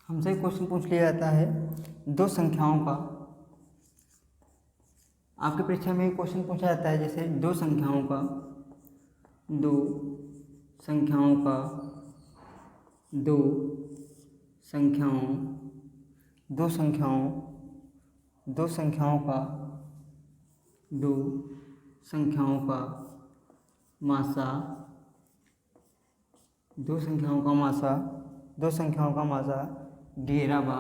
हमसे क्वेश्चन पूछ लिया जाता है दो संख्याओं का। आपकी परीक्षा में क्वेश्चन पूछा जाता है जैसे दो संख्याओं का दो संख्याओं का दो संख्याओं दो संख्याओं दो संख्याओं का दो संख्याओं का मासा दो संख्याओं का मासा दो संख्याओं का मासा 11 बा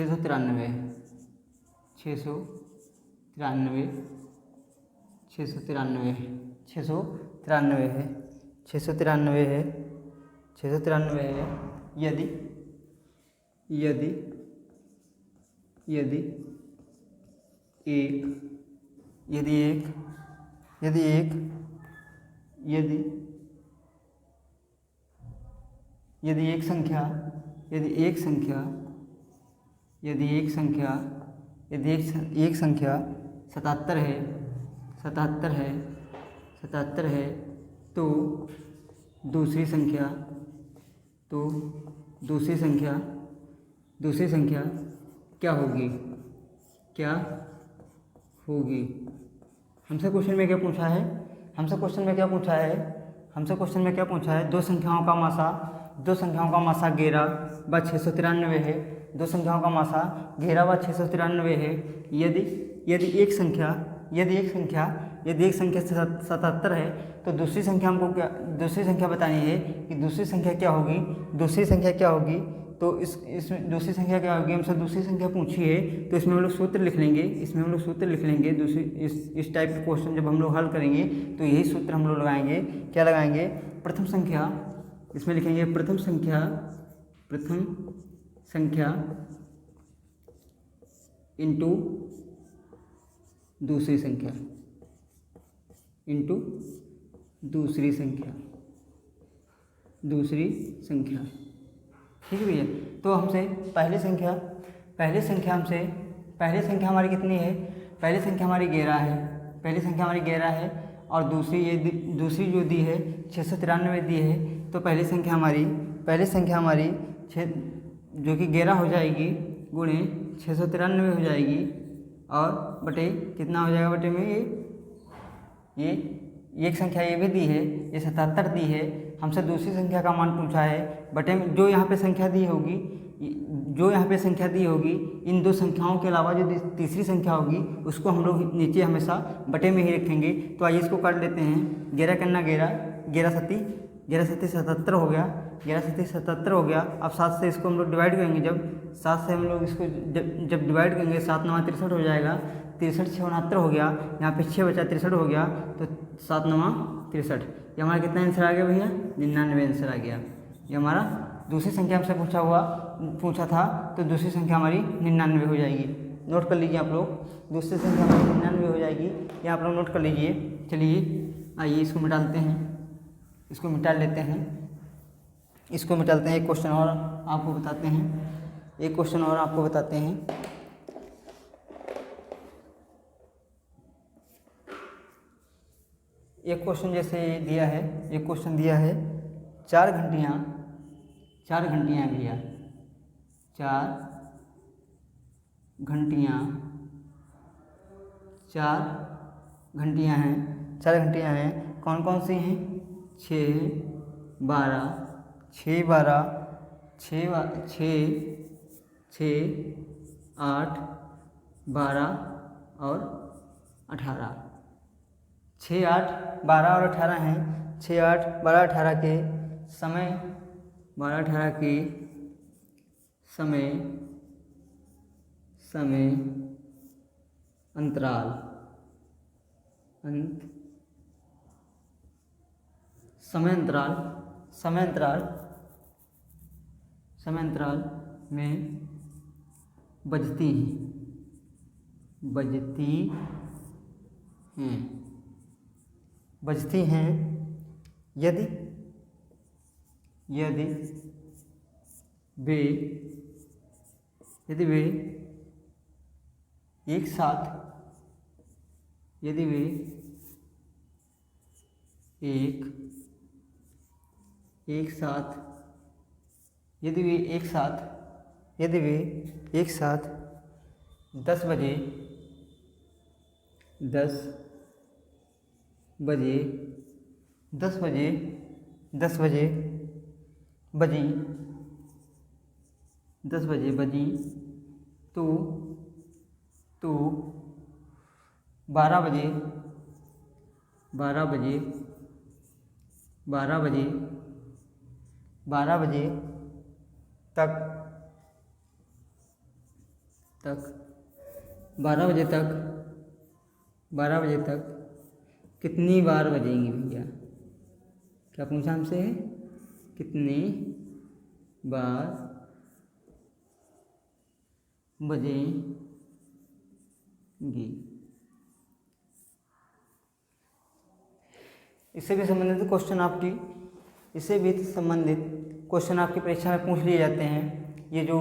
693 है। यदि यदि यदि एक यदि एक यदि एक यदि यदि एक संख्या यदि एक संख्या यदि एक संख्या यदि एक संख्या 77 है 77 है तो दूसरी संख्या क्या होगी हमसे क्वेश्चन में क्या पूछा है? हमसे क्वेश्चन में क्या पूछा है? दो संख्याओं का मासा 11 व 693 है। दो संख्याओं का मासा 11 व 693 है। यदि एक संख्या 77 है तो दूसरी संख्या बतानी है कि दूसरी संख्या क्या होगी। तो इस दूसरी संख्या क्या होगी? हमसे दूसरी संख्या पूछी है तो इसमें हम लोग सूत्र लिख लेंगे। दूसरी इस टाइप के क्वेश्चन जब हम लोग हल करेंगे तो यही सूत्र हम लोग लगाएंगे। क्या लगाएंगे? प्रथम संख्या, इसमें लिखेंगे प्रथम संख्या इंटू दूसरी संख्या ठीक है भैया। तो हमसे पहली संख्या हमारी कितनी है? पहली संख्या हमारी 11 है और दूसरी जो दी है 693 दी है। तो पहली संख्या हमारी जो कि 11 हो जाएगी गुणे 693 हो जाएगी और बटे कितना हो जाएगा? बटे में ये एक संख्या ये भी दी है, ये 77 दी है। हमसे दूसरी संख्या का मान पूछा है। बटे में जो यहाँ पे संख्या दी होगी इन दो संख्याओं के अलावा जो तीसरी संख्या होगी उसको हम लोग नीचे हमेशा बटे में ही रखेंगे। तो आइए इसको काट लेते हैं। 11 करना 11 सती 77 हो गया। 77 हो गया। अब 7 से इसको हम लोग डिवाइड करेंगे। जब 7 से हम लोग इसको जब डिवाइड करेंगे 7 9 63 हो जाएगा। 63 6 69 हो गया। यहाँ पे 6 बचा 63 हो गया। तो 7 9 63। ये हमारा कितना आंसर आ गया भैया? 99 आंसर आ गया। ये हमारा दूसरी संख्या हमसे पूछा था तो दूसरी संख्या हमारी 99 हो जाएगी। नोट कर लीजिए आप लोग। दूसरी संख्या हमारी 99 हो जाएगी। ये आप लोग नोट कर लीजिए। चलिए आइए इसको मिटाते हैं। इसको मिटा लेते हैं। एक क्वेश्चन और आपको बताते हैं। एक क्वेश्चन जैसे दिया है, चार घंटियाँ भैया 4 घंटियाँ हैं। कौन कौन सी हैं? 6 12 8 12 और 18, 6, 8, 12 और 18 हैं। 6, 8, 12, 18 के समय, 12, 18 के समय अंतराल समय अंतराल में बजती हैं यदि वे एक साथ यदि वे एक साथ 10 बजे बजी तो 12 बजे तक 12 बजे तक कितनी बार बजेंगी भैया? क्या पूछा हमसे? कितनी बार बजेंगी? इससे भी संबंधित क्वेश्चन आपकी परीक्षा में पूछ लिए जाते हैं। ये जो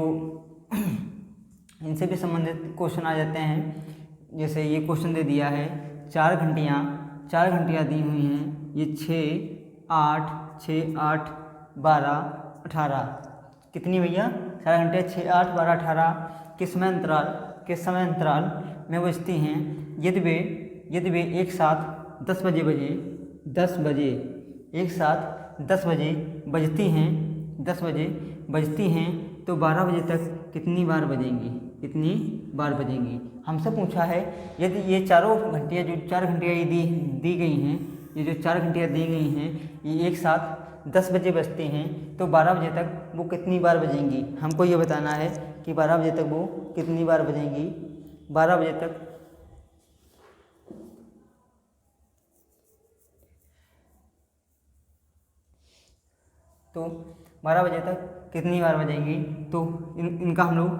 इनसे भी संबंधित क्वेश्चन आ जाते हैं। जैसे ये क्वेश्चन दे दिया है, 4 घंटियाँ दी हुई हैं। ये 6, 8, 12, 18 कितनी भैया? 4 घंटे 6, 8, 12, 18 किस समय अंतराल में बजती हैं? यदि वे एक साथ 10 बजे एक साथ 10 बजे बजती हैं तो 12 बजे तक कितनी बार बजेंगी? हमसे पूछा है यदि ये चारों घंटियाँ जो 4 घंटियाँ दी गई हैं, ये जो 4 घंटियाँ दी गई हैं, ये एक साथ 10 बजे बजती हैं तो 12 बजे तक वो कितनी बार बजेंगी? हमको ये बताना है कि 12 बजे तक वो कितनी बार बजेंगी। 12 बजे तक तो 12 बजे तक कितनी बार बजेंगी? तो इनका हम लोग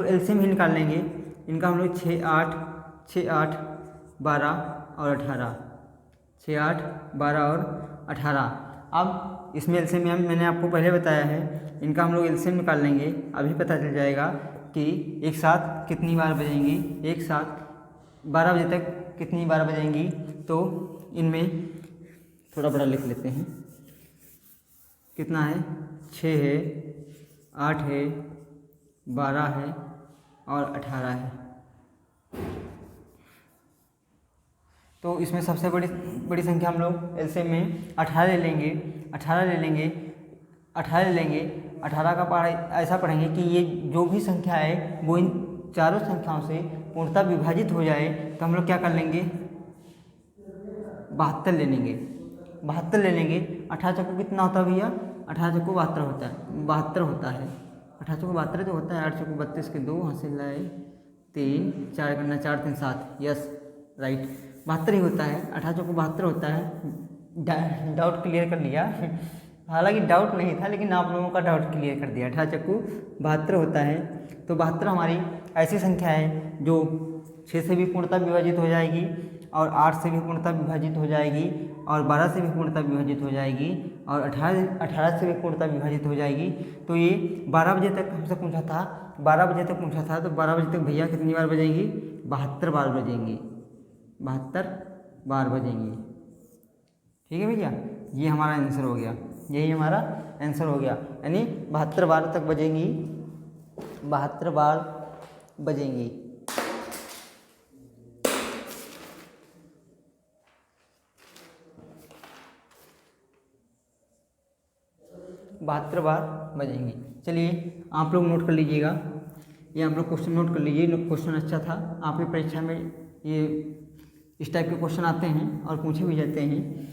एलसीएम ही निकाल लेंगे। इनका हम लोग 6, 8, 12 और 18, 6, 8, 12 और 18। अब इसमें एलसीएम मैंने आपको पहले बताया है, इनका हम लोग एलसीएम निकाल लेंगे। अभी पता चल जाएगा कि एक साथ कितनी बार बजेंगी। एक साथ 12 बजे तक कितनी बार बजेंगी। तो इनमें थोड़ा बड़ा लिख लेते हैं। कितना है? 6 है, 8 है, 12 है और 18 है। तो इसमें सबसे बड़ी संख्या हम लोग एलसीएम में 18 ले लेंगे। 18 का पढ़ाई ऐसा पढ़ेंगे कि ये जो भी संख्या है वो इन चारों संख्याओं से पूर्णतः विभाजित हो जाए। तो हम लोग क्या कर लेंगे? 72 ले लेंगे। 18 चक्कू कितना होता है भैया? 18 चक्कू 72 होता है। 18 चक्कू 72 जो होता है। 8 चक्कू 32 के 2 हासिल लाए 3, 4 करना 4, 3, 7। यस राइट, 72 ही होता है। 18 चक्कू 72 होता है। डाउट क्लियर कर लिया। हालांकि डाउट नहीं था, लेकिन आप लोगों का डाउट क्लियर कर दिया। 18 चक्कू 72 होता है। तो 72 हमारी ऐसी संख्या है जो 6 से भी पूर्णतः विभाजित हो जाएगी, और 8 से भी पूर्णतः विभाजित हो जाएगी, और 12 से भी पूर्णतः विभाजित हो जाएगी, और 18 से भी पूर्णतः विभाजित हो जाएगी। तो ये 12 बजे तक हमसे पूछा था। तो 12 बजे तक भैया कितनी बार बजेंगी? 72 बार बजेंगी। 72 बार बजेंगी। ठीक है भैया, ये हमारा आंसर हो गया। यही हमारा आंसर हो गया, यानी 72 बार तक बजेंगी। 72 बार बजेंगी। 72 बार बजेंगी। चलिए आप लोग नोट कर लीजिएगा ये आप लोग क्वेश्चन नोट कर लीजिए। क्वेश्चन अच्छा था, आपकी परीक्षा में ये इस टाइप के क्वेश्चन आते हैं और पूछे भी जाते हैं।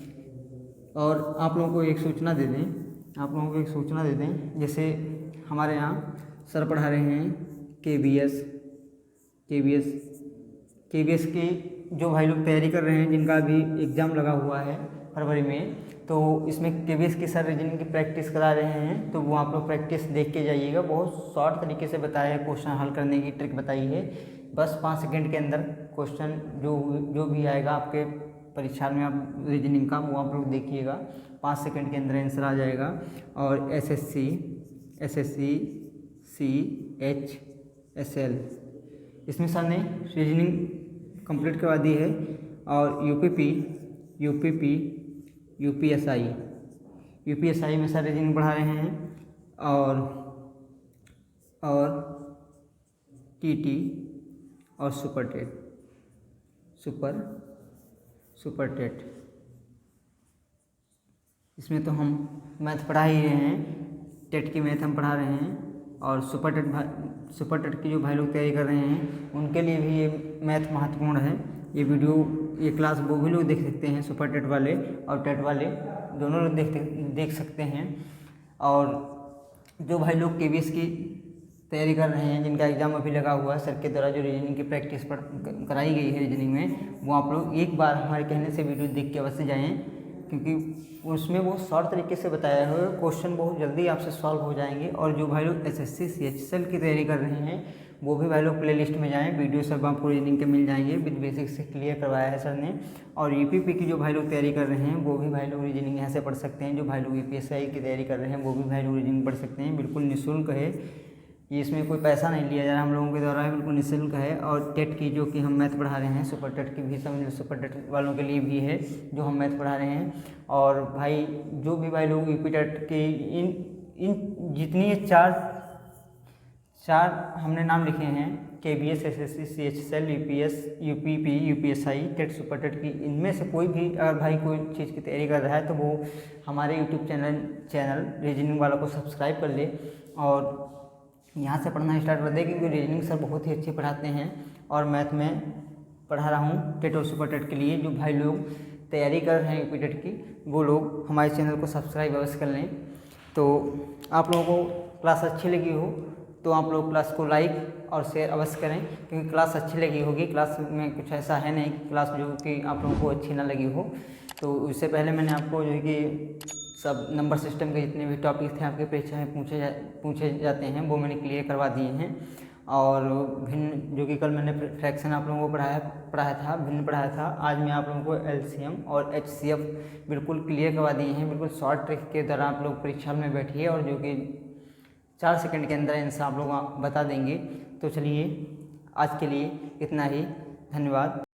और आप लोगों को एक सूचना दे दें, जैसे हमारे यहाँ सर पढ़ा रहे हैं केबीएस की जो भाई लोग तैयारी कर रहे हैं, जिनका अभी एग्ज़ाम लगा हुआ है फरवरी में, तो इसमें केबीएस की सर रीजनिंग की प्रैक्टिस करा रहे हैं। तो वो आप लोग प्रैक्टिस देख के जाइएगा। बहुत शॉर्ट तरीके से बताया है, क्वेश्चन हल करने की ट्रिक बताई है। बस 5 सेकंड के अंदर क्वेश्चन जो भी आएगा आपके परीक्षा में, आप रीजनिंग का वो आप लोग देखिएगा, 5 सेकंड के अंदर आंसर आ जाएगा। और एसएससी CHSL इसमें सर ने रीजनिंग कंप्लीट करवा दी है। और यूपीएसआई में सर रीजनिंग पढ़ा रहे हैं। और टीटी और सुपर टेट इसमें तो हम मैथ पढ़ा ही रहे हैं। टेट की मैथ हम पढ़ा रहे हैं। और सुपर टेट की जो भाई लोग तैयारी कर रहे हैं, उनके लिए भी ये मैथ महत्वपूर्ण है। ये क्लास वो भी लोग देख सकते हैं, सुपर टेट वाले और टेट वाले दोनों लोग देख सकते हैं। और जो भाई लोग केबीएस की तैयारी कर रहे हैं, जिनका एग्ज़ाम अभी लगा हुआ है, सर के द्वारा जो रीजनिंग की प्रैक्टिस कराई गई है रीजनिंग में, वो आप लोग एक बार हमारे कहने से वीडियो देख के अवश्य जाएँ, क्योंकि उसमें बहुत शॉर्ट तरीके से बताया है। क्वेश्चन बहुत जल्दी आपसे सॉल्व हो जाएंगे। और जो भाई लोग एसएससी CHSL की तैयारी कर रहे हैं, वो भी भाई लोग प्ले लिस्ट में जाएँ, वीडियो सब आपको रीजनिंग के मिल जाएंगे। विद बेसिक से क्लियर करवाया है सर ने। और यूपीपी की जो भाई लोग तैयारी कर रहे हैं, वो भी भाई लोग रीजनिंग यहाँ से पढ़ सकते हैं। जो भाई लोग यूपीएसआई की तैयारी कर रहे हैं, वो भी भाई लोग रीजनिंग पढ़ सकते हैं। बिल्कुल निःशुल्क है, इसमें कोई पैसा नहीं लिया जा रहा हम लोगों के द्वारा, बिल्कुल निःशुल्क है। और टेट की जो कि हम मैथ पढ़ा रहे हैं, सुपर टेट की भी समझ लो, सुपर टेट वालों के लिए भी है जो हम मैथ पढ़ा रहे हैं। और भाई जो भी भाई लोग यूपी टेट के इन जितनी चार हमने नाम लिखे हैं, KBS, SSC, CHSL, UPP, UPSI, TET, super TET की, इनमें से कोई भी अगर भाई कोई चीज़ की तैयारी कर रहा है, तो वो हमारे यूट्यूब चैनल रीजनिंग वालों को सब्सक्राइब कर ले और यहाँ से पढ़ना स्टार्ट कर दे, क्योंकि रीजनिंग सर बहुत ही अच्छे पढ़ाते हैं। और मैथ में पढ़ा रहा हूँ टेट और सुपर टेट के लिए। जो भाई लोग तैयारी कर रहे हैं यूपी टेट की, वो लोग हमारे चैनल को सब्सक्राइब अवश्य कर लें। तो आप लोगों को क्लास अच्छी लगी हो तो आप लोग क्लास को लाइक और शेयर अवश्य करें, क्योंकि क्लास अच्छी लगी होगी। क्लास में कुछ ऐसा है नहीं कि क्लास जो कि आप लोगों को अच्छी ना लगी हो। तो उससे पहले मैंने आपको जो है कि सब नंबर सिस्टम के जितने भी टॉपिक थे आपके परीक्षा में पूछे जाते हैं, वो मैंने क्लियर करवा दिए हैं। और भिन्न जो कि कल मैंने फ्रैक्शन आप लोगों को पढ़ाया था, भिन्न पढ़ाया था, आज मैं आप लोगों को LCM और HCF बिल्कुल क्लियर करवा दिए हैं। बिल्कुल शॉर्ट ट्रिक के द्वारा आप लोग परीक्षा में बैठिए और जो कि 4 सेकंड के अंदर आंसर आप लोग बता देंगे। तो चलिए आज के लिए इतना ही, धन्यवाद।